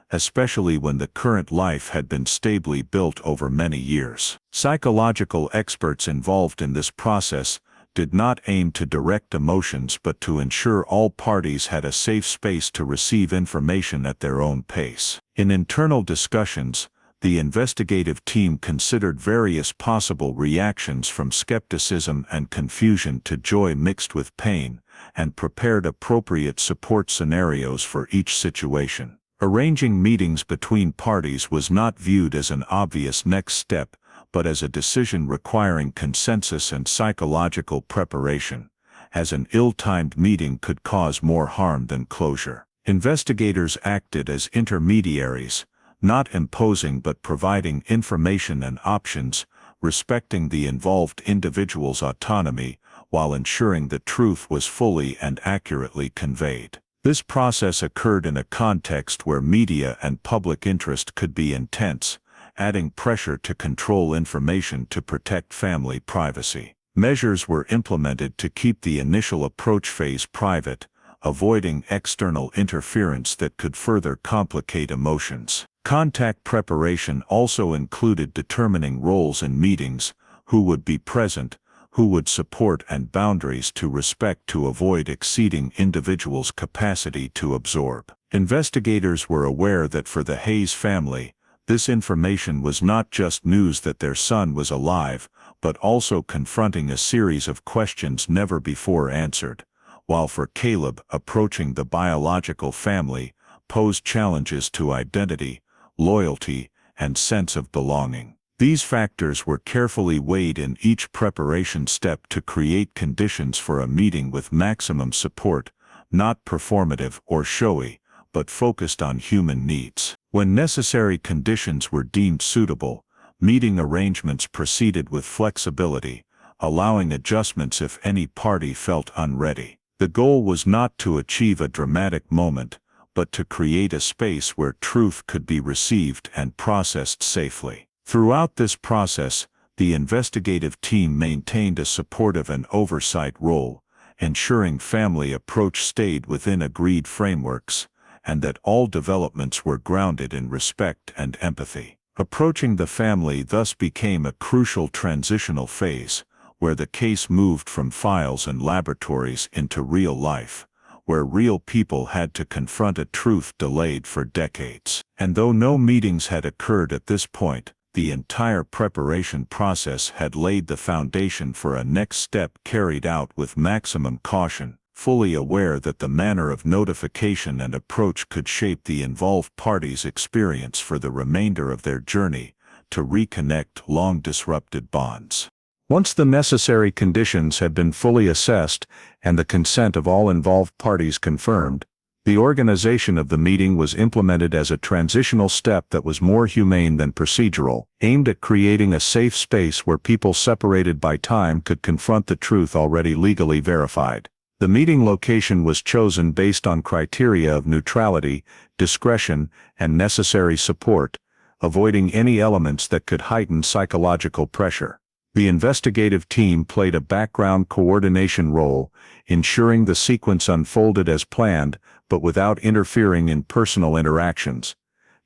especially when the current life had been stably built over many years. Psychological experts involved in this process did not aim to direct emotions but to ensure all parties had a safe space to receive information at their own pace. In internal discussions, the investigative team considered various possible reactions from skepticism and confusion to joy mixed with pain, and prepared appropriate support scenarios for each situation. Arranging meetings between parties was not viewed as an obvious next step, but as a decision requiring consensus and psychological preparation, as an ill-timed meeting could cause more harm than closure. Investigators acted as intermediaries, not imposing but providing information and options, respecting the involved individual's autonomy, while ensuring the truth was fully and accurately conveyed. This process occurred in a context where media and public interest could be intense, adding pressure to control information to protect family privacy. Measures were implemented to keep the initial approach phase private, avoiding external interference that could further complicate emotions. Contact preparation also included determining roles in meetings, who would be present, who would support, and boundaries to respect to avoid exceeding individuals' capacity to absorb. Investigators were aware that for the Hayes family, this information was not just news that their son was alive, but also confronting a series of questions never before answered, while for Caleb, approaching the biological family posed challenges to identity, loyalty, and sense of belonging. These factors were carefully weighed in each preparation step to create conditions for a meeting with maximum support, not performative or showy, but focused on human needs. When necessary conditions were deemed suitable, meeting arrangements proceeded with flexibility, allowing adjustments if any party felt unready. The goal was not to achieve a dramatic moment, but to create a space where truth could be received and processed safely. Throughout this process, the investigative team maintained a supportive and oversight role, ensuring family approach stayed within agreed frameworks, and that all developments were grounded in respect and empathy. Approaching the family thus became a crucial transitional phase, where the case moved from files and laboratories into real life, where real people had to confront a truth delayed for decades. And though no meetings had occurred at this point, the entire preparation process had laid the foundation for a next step carried out with maximum caution, fully aware that the manner of notification and approach could shape the involved parties' experience for the remainder of their journey to reconnect long-disrupted bonds. Once the necessary conditions had been fully assessed and the consent of all involved parties confirmed, the organization of the meeting was implemented as a transitional step that was more humane than procedural, aimed at creating a safe space where people separated by time could confront the truth already legally verified. The meeting location was chosen based on criteria of neutrality, discretion, and necessary support, avoiding any elements that could heighten psychological pressure. The investigative team played a background coordination role, ensuring the sequence unfolded as planned, but without interfering in personal interactions,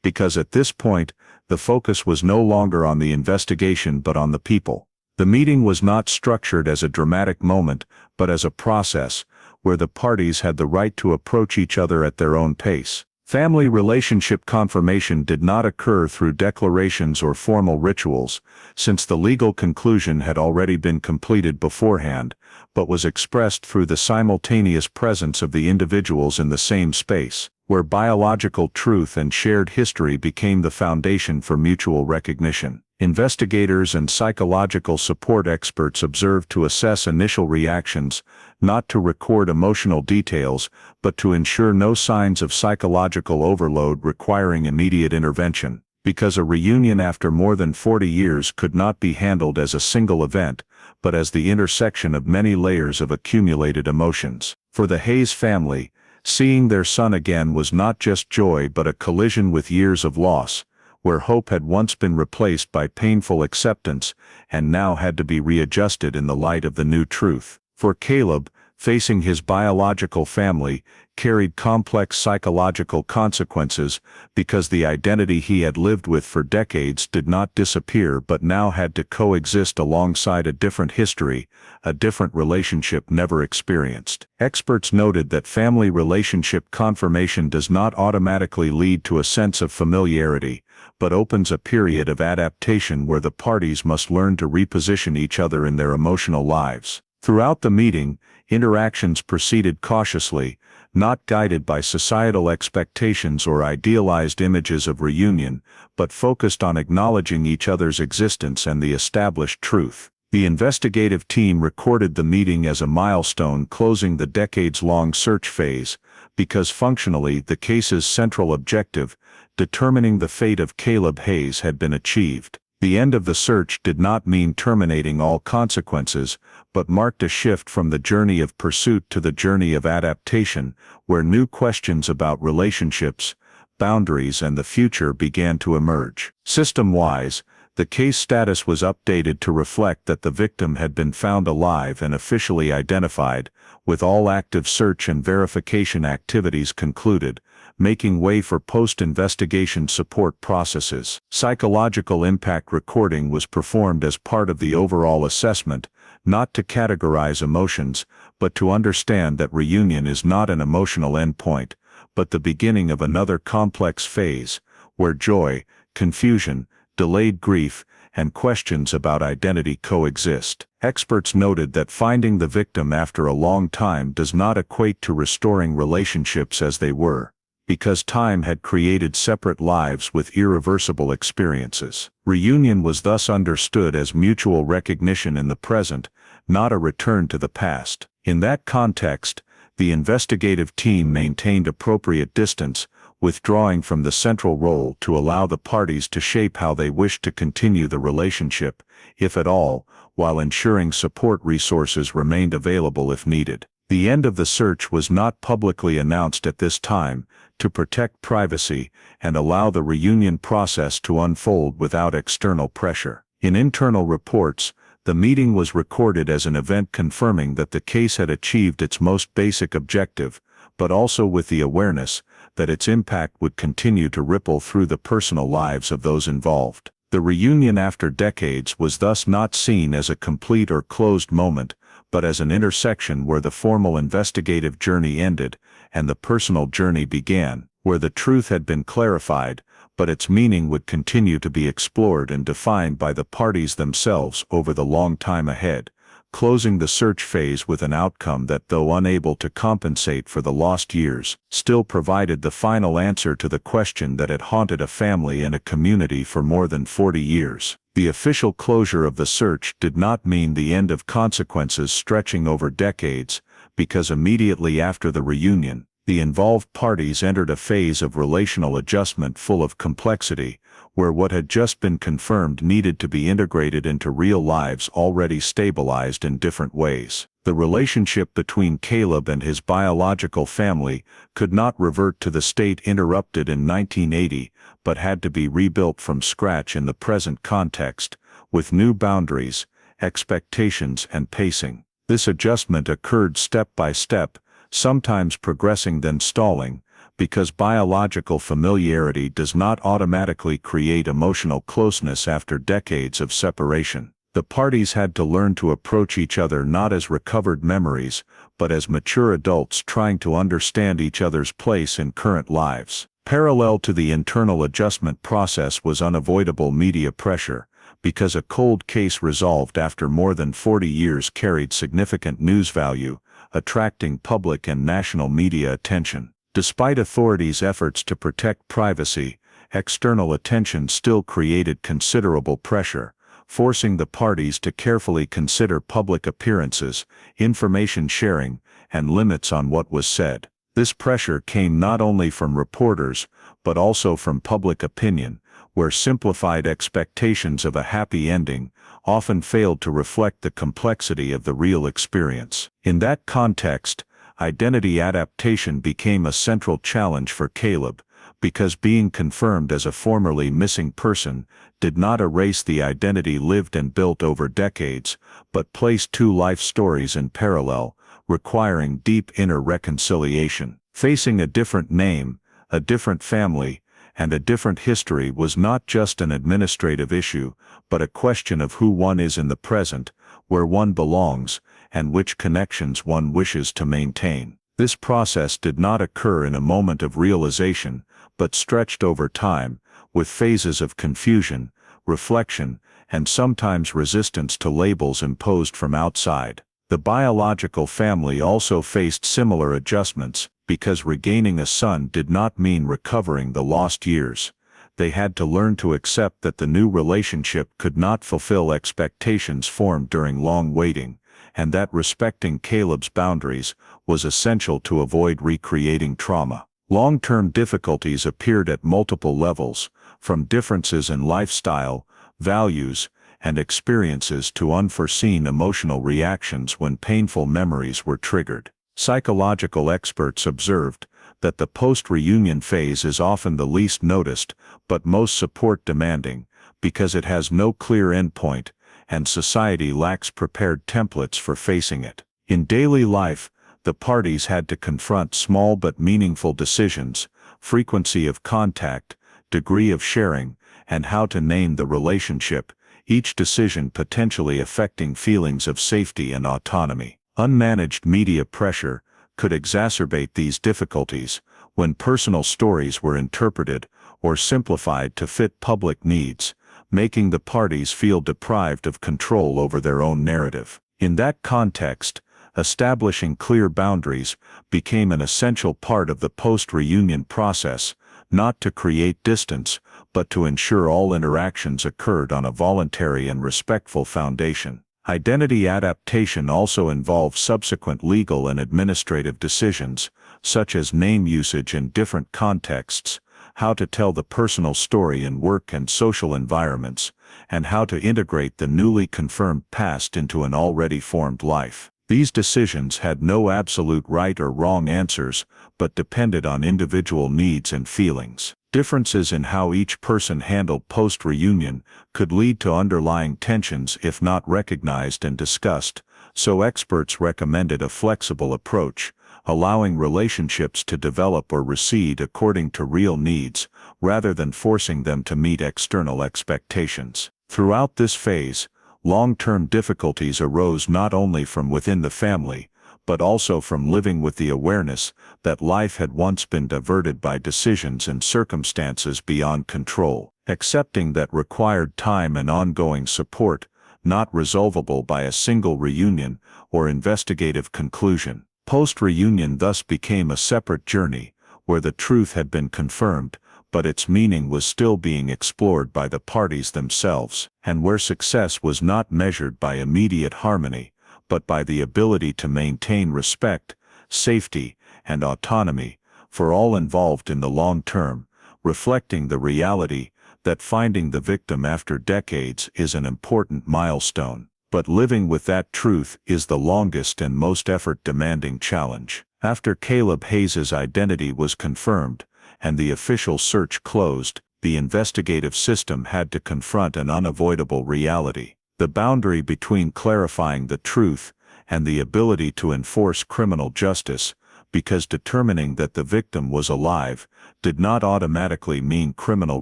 because at this point, the focus was no longer on the investigation but on the people. The meeting was not structured as a dramatic moment, but as a process, where the parties had the right to approach each other at their own pace. Family relationship confirmation did not occur through declarations or formal rituals, since the legal conclusion had already been completed beforehand, but was expressed through the simultaneous presence of the individuals in the same space, where biological truth and shared history became the foundation for mutual recognition. Investigators and psychological support experts observed to assess initial reactions, not to record emotional details, but to ensure no signs of psychological overload requiring immediate intervention. because a reunion after more than 40 years could not be handled as a single event, but as the intersection of many layers of accumulated emotions. For the Hayes family, seeing their son again was not just joy but a collision with years of loss, where hope had once been replaced by painful acceptance and now had to be readjusted in the light of the new truth. For Caleb, facing his biological family carried complex psychological consequences because the identity he had lived with for decades did not disappear but now had to coexist alongside a different history, a different relationship never experienced. Experts noted that family relationship confirmation does not automatically lead to a sense of familiarity, but opens a period of adaptation where the parties must learn to reposition each other in their emotional lives. Throughout the meeting, interactions proceeded cautiously, not guided by societal expectations or idealized images of reunion, but focused on acknowledging each other's existence and the established truth. The investigative team recorded the meeting as a milestone closing the decades-long search phase, because functionally the case's central objective, determining the fate of Caleb Hayes, had been achieved. The end of the search did not mean terminating all consequences, but marked a shift from the journey of pursuit to the journey of adaptation, where new questions about relationships, boundaries, and the future began to emerge. System-wise, the case status was updated to reflect that the victim had been found alive and officially identified, with all active search and verification activities concluded, making way for post-investigation support processes. Psychological impact recording was performed as part of the overall assessment, not to categorize emotions, but to understand that reunion is not an emotional endpoint, but the beginning of another complex phase, where joy, confusion, delayed grief, and questions about identity coexist. Experts noted that finding the victim after a long time does not equate to restoring relationships as they were, because time had created separate lives with irreversible experiences. Reunion was thus understood as mutual recognition in the present, not a return to the past. In that context, the investigative team maintained appropriate distance, withdrawing from the central role to allow the parties to shape how they wished to continue the relationship, if at all, while ensuring support resources remained available if needed. The end of the search was not publicly announced at this time, to protect privacy and allow the reunion process to unfold without external pressure. In internal reports, the meeting was recorded as an event confirming that the case had achieved its most basic objective, but also with the awareness that its impact would continue to ripple through the personal lives of those involved. The reunion after decades was thus not seen as a complete or closed moment, but as an intersection where the formal investigative journey ended and the personal journey began, where the truth had been clarified, but its meaning would continue to be explored and defined by the parties themselves over the long time ahead, closing the search phase with an outcome that, though unable to compensate for the lost years, still provided the final answer to the question that had haunted a family and a community for more than 40 years. The official closure of the search did not mean the end of consequences stretching over decades, because immediately after the reunion, the involved parties entered a phase of relational adjustment full of complexity, where what had just been confirmed needed to be integrated into real lives already stabilized in different ways. The relationship between Caleb and his biological family could not revert to the state interrupted in 1980, but had to be rebuilt from scratch in the present context, with new boundaries, expectations, and pacing. This adjustment occurred step by step, sometimes progressing then stalling, because biological familiarity does not automatically create emotional closeness after decades of separation. The parties had to learn to approach each other not as recovered memories, but as mature adults trying to understand each other's place in current lives. Parallel to the internal adjustment process was unavoidable media pressure, because a cold case resolved after more than 40 years carried significant news value, attracting public and national media attention. Despite authorities' efforts to protect privacy, external attention still created considerable pressure, forcing the parties to carefully consider public appearances, information sharing, and limits on what was said. This pressure came not only from reporters, but also from public opinion, where simplified expectations of a happy ending often failed to reflect the complexity of the real experience. In that context, identity adaptation became a central challenge for Caleb, because being confirmed as a formerly missing person did not erase the identity lived and built over decades, but placed two life stories in parallel, requiring deep inner reconciliation. Facing a different name, a different family, and a different history was not just an administrative issue, but a question of who one is in the present, where one belongs, and which connections one wishes to maintain. This process did not occur in a moment of realization, but stretched over time, with phases of confusion, reflection, and sometimes resistance to labels imposed from outside. The biological family also faced similar adjustments, because regaining a son did not mean recovering the lost years. They had to learn to accept that the new relationship could not fulfill expectations formed during long waiting, and that respecting Caleb's boundaries was essential to avoid recreating trauma. Long-term difficulties appeared at multiple levels, from differences in lifestyle, values, and experiences to unforeseen emotional reactions when painful memories were triggered. Psychological experts observed that the post-reunion phase is often the least noticed but most support-demanding, because it has no clear endpoint, and society lacks prepared templates for facing it. In daily life, the parties had to confront small but meaningful decisions: frequency of contact, degree of sharing, and how to name the relationship, each decision potentially affecting feelings of safety and autonomy. Unmanaged media pressure could exacerbate these difficulties when personal stories were interpreted or simplified to fit public needs, making the parties feel deprived of control over their own narrative. In that context, establishing clear boundaries became an essential part of the post-reunion process, not to create distance, but to ensure all interactions occurred on a voluntary and respectful foundation. Identity adaptation also involves subsequent legal and administrative decisions, such as name usage in different contexts, how to tell the personal story in work and social environments, and how to integrate the newly confirmed past into an already formed life. These decisions had no absolute right or wrong answers, but depended on individual needs and feelings. Differences in how each person handled post-reunion could lead to underlying tensions if not recognized and discussed, so experts recommended a flexible approach, allowing relationships to develop or recede according to real needs, rather than forcing them to meet external expectations. Throughout this phase, long-term difficulties arose not only from within the family, but also from living with the awareness that life had once been diverted by decisions and circumstances beyond control. Accepting that required time and ongoing support, not resolvable by a single reunion or investigative conclusion. Post-reunion thus became a separate journey, where the truth had been confirmed, but its meaning was still being explored by the parties themselves, and where success was not measured by immediate harmony, but by the ability to maintain respect, safety, and autonomy for all involved in the long term, reflecting the reality that finding the victim after decades is an important milestone, but living with that truth is the longest and most effort-demanding challenge. After Caleb Hayes' identity was confirmed, and the official search closed, the investigative system had to confront an unavoidable reality: the boundary between clarifying the truth and the ability to enforce criminal justice, because determining that the victim was alive did not automatically mean criminal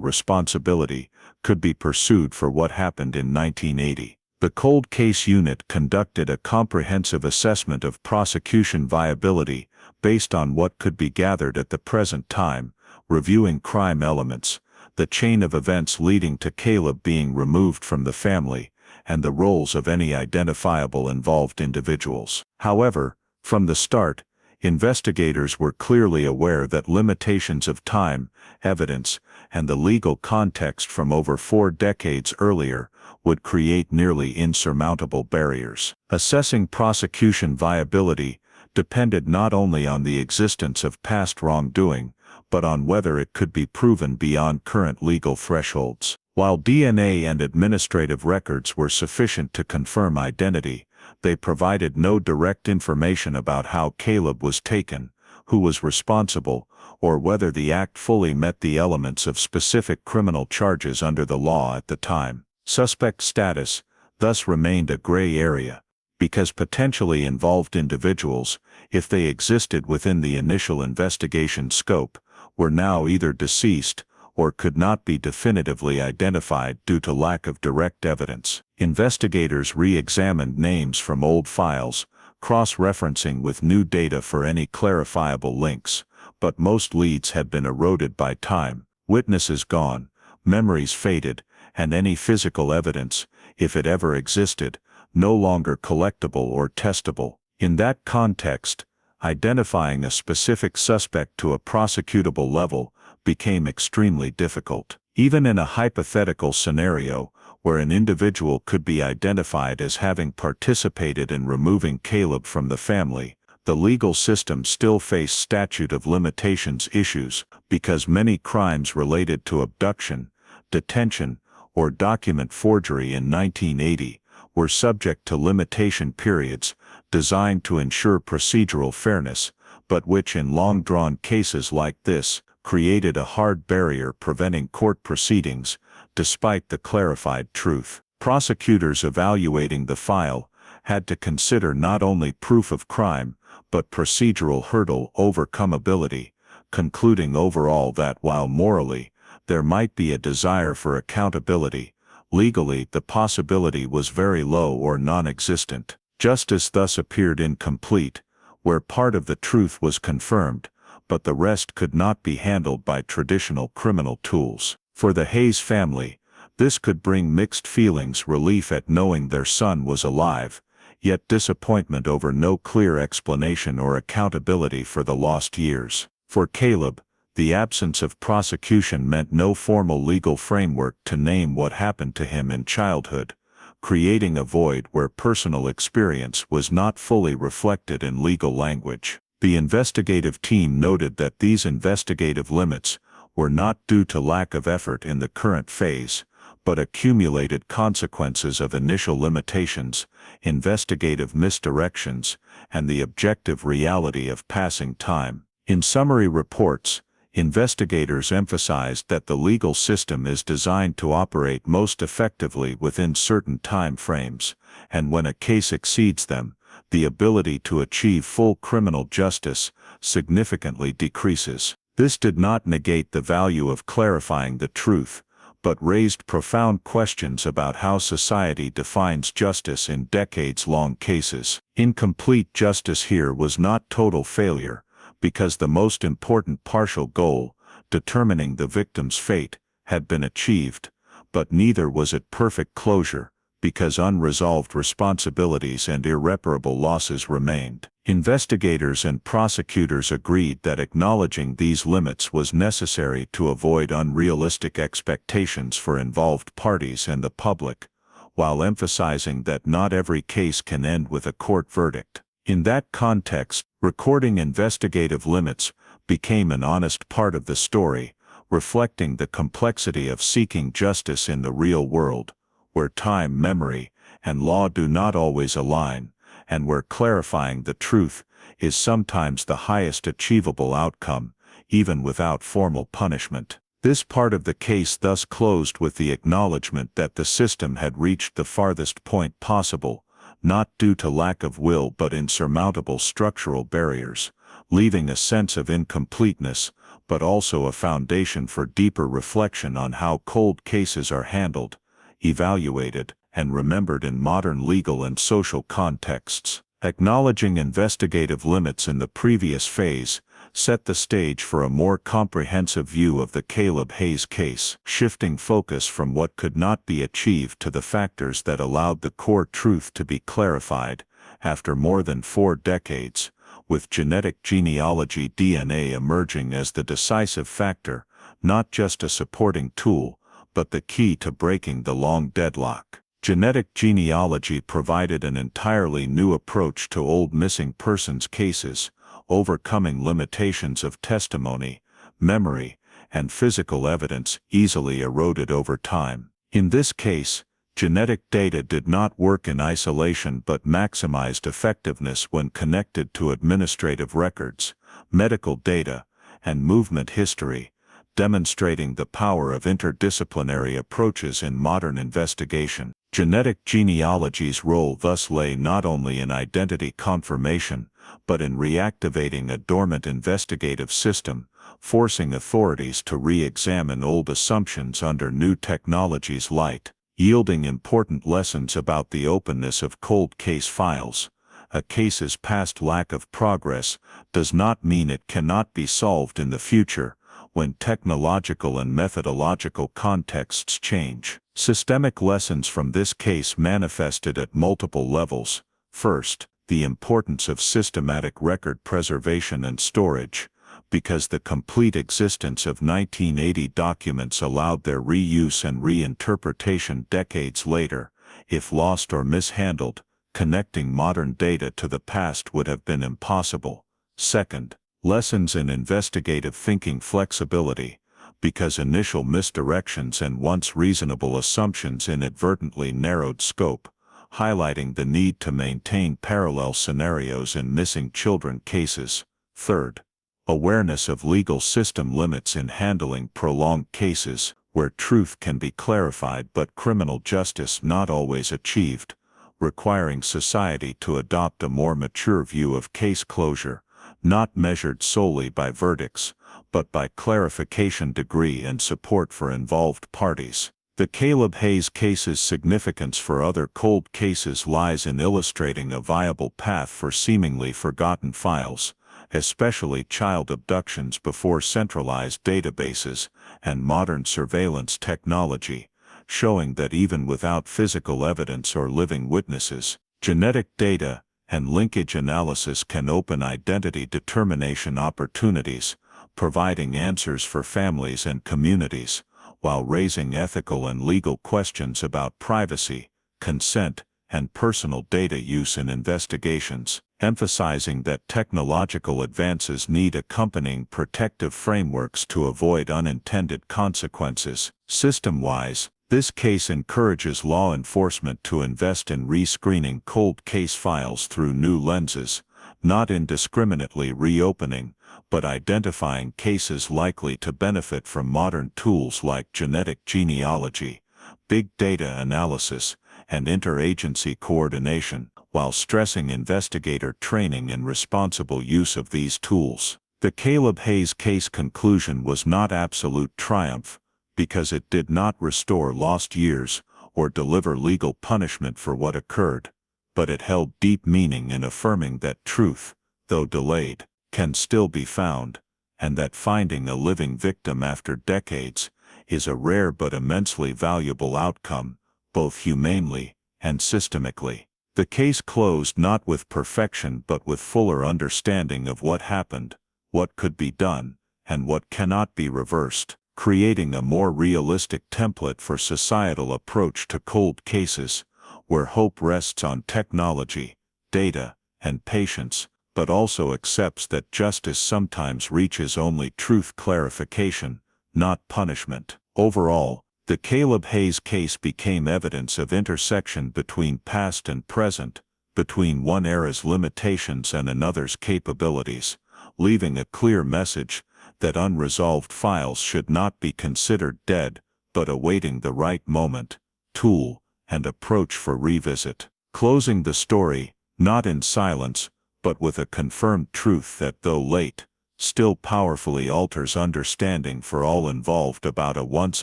responsibility could be pursued for what happened in 1980. The Cold Case Unit conducted a comprehensive assessment of prosecution viability based on what could be gathered at the present time, reviewing crime elements, the chain of events leading to Caleb being removed from the family, and the roles of any identifiable involved individuals. However, from the start, investigators were clearly aware that limitations of time, evidence, and the legal context from over 4 decades earlier would create nearly insurmountable barriers. Assessing prosecution viability depended not only on the existence of past wrongdoing, but on whether it could be proven beyond current legal thresholds. While DNA and administrative records were sufficient to confirm identity, they provided no direct information about how Caleb was taken, who was responsible, or whether the act fully met the elements of specific criminal charges under the law at the time. Suspect status thus remained a gray area, because potentially involved individuals, if they existed within the initial investigation scope, were now either deceased or could not be definitively identified due to lack of direct evidence. Investigators re-examined names from old files, cross-referencing with new data for any clarifiable links, but most leads had been eroded by time, witnesses gone, memories faded, and any physical evidence, if it ever existed, no longer collectible or testable. In that context, identifying a specific suspect to a prosecutable level became extremely difficult. Even in a hypothetical scenario, where an individual could be identified as having participated in removing Caleb from the family, the legal system still faced statute of limitations issues because many crimes related to abduction, detention, or document forgery in 1980 were subject to limitation periods designed to ensure procedural fairness, but which in long-drawn cases like this created a hard barrier preventing court proceedings, despite the clarified truth. Prosecutors evaluating the file had to consider not only proof of crime, but procedural hurdle overcomability, concluding overall that while morally there might be a desire for accountability, legally the possibility was very low or non-existent. Justice thus appeared incomplete, where part of the truth was confirmed, but the rest could not be handled by traditional criminal tools. For the Hayes family, this could bring mixed feelings: relief at knowing their son was alive, yet disappointment over no clear explanation or accountability for the lost years. For Caleb, the absence of prosecution meant no formal legal framework to name what happened to him in childhood, creating a void where personal experience was not fully reflected in legal language. The investigative team noted that these investigative limits were not due to lack of effort in the current phase, but accumulated consequences of initial limitations, investigative misdirections, and the objective reality of passing time. In summary reports, investigators emphasized that the legal system is designed to operate most effectively within certain time frames, and when a case exceeds them, the ability to achieve full criminal justice significantly decreases. This did not negate the value of clarifying the truth, but raised profound questions about how society defines justice in decades-long cases. Incomplete justice here was not total failure, because the most important partial goal, determining the victim's fate, had been achieved, but neither was it perfect closure, because unresolved responsibilities and irreparable losses remained. Investigators and prosecutors agreed that acknowledging these limits was necessary to avoid unrealistic expectations for involved parties and the public, while emphasizing that not every case can end with a court verdict. In that context, recording investigative limits became an honest part of the story, reflecting the complexity of seeking justice in the real world, where time, memory, and law do not always align, and where clarifying the truth is sometimes the highest achievable outcome, even without formal punishment. This part of the case thus closed with the acknowledgement that the system had reached the farthest point possible, not due to lack of will but insurmountable structural barriers, leaving a sense of incompleteness, but also a foundation for deeper reflection on how cold cases are handled, evaluated, and remembered in modern legal and social contexts. Acknowledging investigative limits in the previous phase set the stage for a more comprehensive view of the Caleb Hayes case, shifting focus from what could not be achieved to the factors that allowed the core truth to be clarified. After more than 4 decades, with genetic genealogy DNA emerging as the decisive factor, not just a supporting tool, but the key to breaking the long deadlock. Genetic genealogy provided an entirely new approach to old missing persons cases, overcoming limitations of testimony, memory, and physical evidence easily eroded over time. In this case, genetic data did not work in isolation but maximized effectiveness when connected to administrative records, medical data, and movement history, demonstrating the power of interdisciplinary approaches in modern investigation. Genetic genealogy's role thus lay not only in identity confirmation, but in reactivating a dormant investigative system, forcing authorities to re-examine old assumptions under new technology's light, yielding important lessons about the openness of cold case files. A case's past lack of progress does not mean it cannot be solved in the future, when technological and methodological contexts change. Systemic lessons from this case manifested at multiple levels. First, the importance of systematic record preservation and storage, because the complete existence of 1980 documents allowed their reuse and reinterpretation decades later. If lost or mishandled, connecting modern data to the past would have been impossible. Second, lessons in investigative thinking flexibility, because initial misdirections and once reasonable assumptions inadvertently narrowed scope, highlighting the need to maintain parallel scenarios in missing children cases. Third, awareness of legal system limits in handling prolonged cases, where truth can be clarified but criminal justice not always achieved, requiring society to adopt a more mature view of case closure, not measured solely by verdicts, but by clarification degree and support for involved parties. The Caleb Hayes case's significance for other cold cases lies in illustrating a viable path for seemingly forgotten files, especially child abductions before centralized databases and modern surveillance technology, showing that even without physical evidence or living witnesses, genetic data and linkage analysis can open identity determination opportunities, providing answers for families and communities, while raising ethical and legal questions about privacy, consent, and personal data use in investigations, emphasizing that technological advances need accompanying protective frameworks to avoid unintended consequences. System-wise, this case encourages law enforcement to invest in rescreening cold case files through new lenses, not indiscriminately reopening, but identifying cases likely to benefit from modern tools like genetic genealogy, big data analysis, and interagency coordination, while stressing investigator training and responsible use of these tools. The Caleb Hayes case conclusion was not absolute triumph, because it did not restore lost years or deliver legal punishment for what occurred, but it held deep meaning in affirming that truth, though delayed, can still be found, and that finding a living victim after decades is a rare but immensely valuable outcome, both humanely and systemically. The case closed not with perfection but with fuller understanding of what happened, what could be done, and what cannot be reversed, creating a more realistic template for societal approach to cold cases, where hope rests on technology, data, and patience, but also accepts that justice sometimes reaches only truth clarification, not punishment. Overall, the Caleb Hayes case became evidence of intersection between past and present, between one era's limitations and another's capabilities, leaving a clear message that unresolved files should not be considered dead, but awaiting the right moment, tool, and approach for revisit. Closing the story, not in silence, but with a confirmed truth that, though late, still powerfully alters understanding for all involved about a once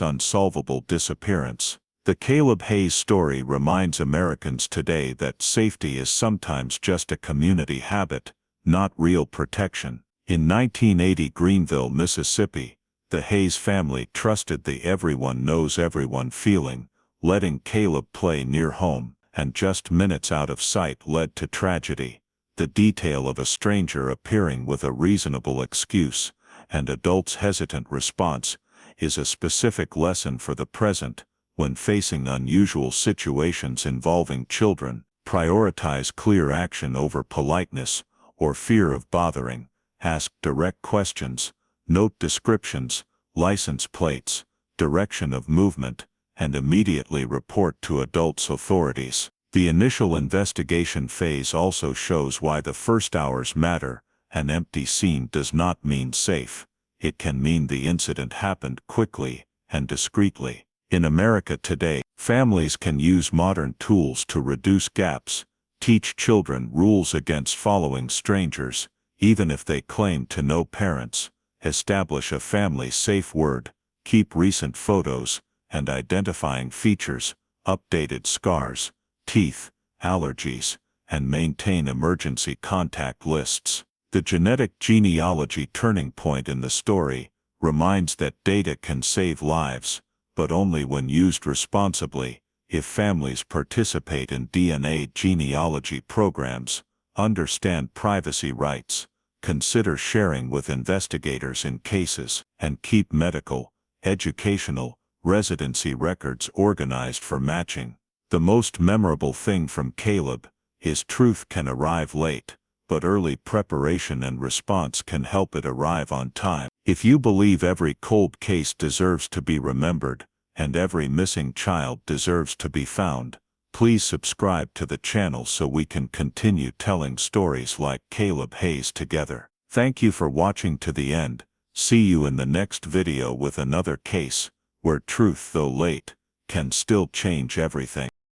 unsolvable disappearance. The Caleb Hayes story reminds Americans today that safety is sometimes just a community habit, not real protection. In 1980 Greenville, Mississippi, the Hayes family trusted the everyone knows everyone feeling, letting Caleb play near home, and just minutes out of sight led to tragedy. The detail of a stranger appearing with a reasonable excuse, and adults' hesitant response, is a specific lesson for the present. When facing unusual situations involving children, prioritize clear action over politeness or fear of bothering. Ask direct questions, Note descriptions, license plates, direction of movement, and immediately report to adults' authorities. The initial investigation phase also shows why the first hours matter. An empty scene does not mean safe. It can mean the incident happened quickly and discreetly. In America today, families can use modern tools to reduce gaps, teach children rules against following strangers, even if they claim to know parents, establish a family safe word, keep recent photos and identifying features, updated scars, teeth, allergies, and maintain emergency contact lists. The genetic genealogy turning point in the story reminds that data can save lives, but only when used responsibly. If families participate in DNA genealogy programs, understand privacy rights, consider sharing with investigators in cases, and keep medical, educational, residency records organized for matching. The most memorable thing from Caleb is truth can arrive late, but early preparation and response can help it arrive on time. If you believe every cold case deserves to be remembered, and every missing child deserves to be found, please subscribe to the channel so we can continue telling stories like Caleb Hayes together. Thank you for watching to the end. See you in the next video with another case, where truth, though late, can still change everything.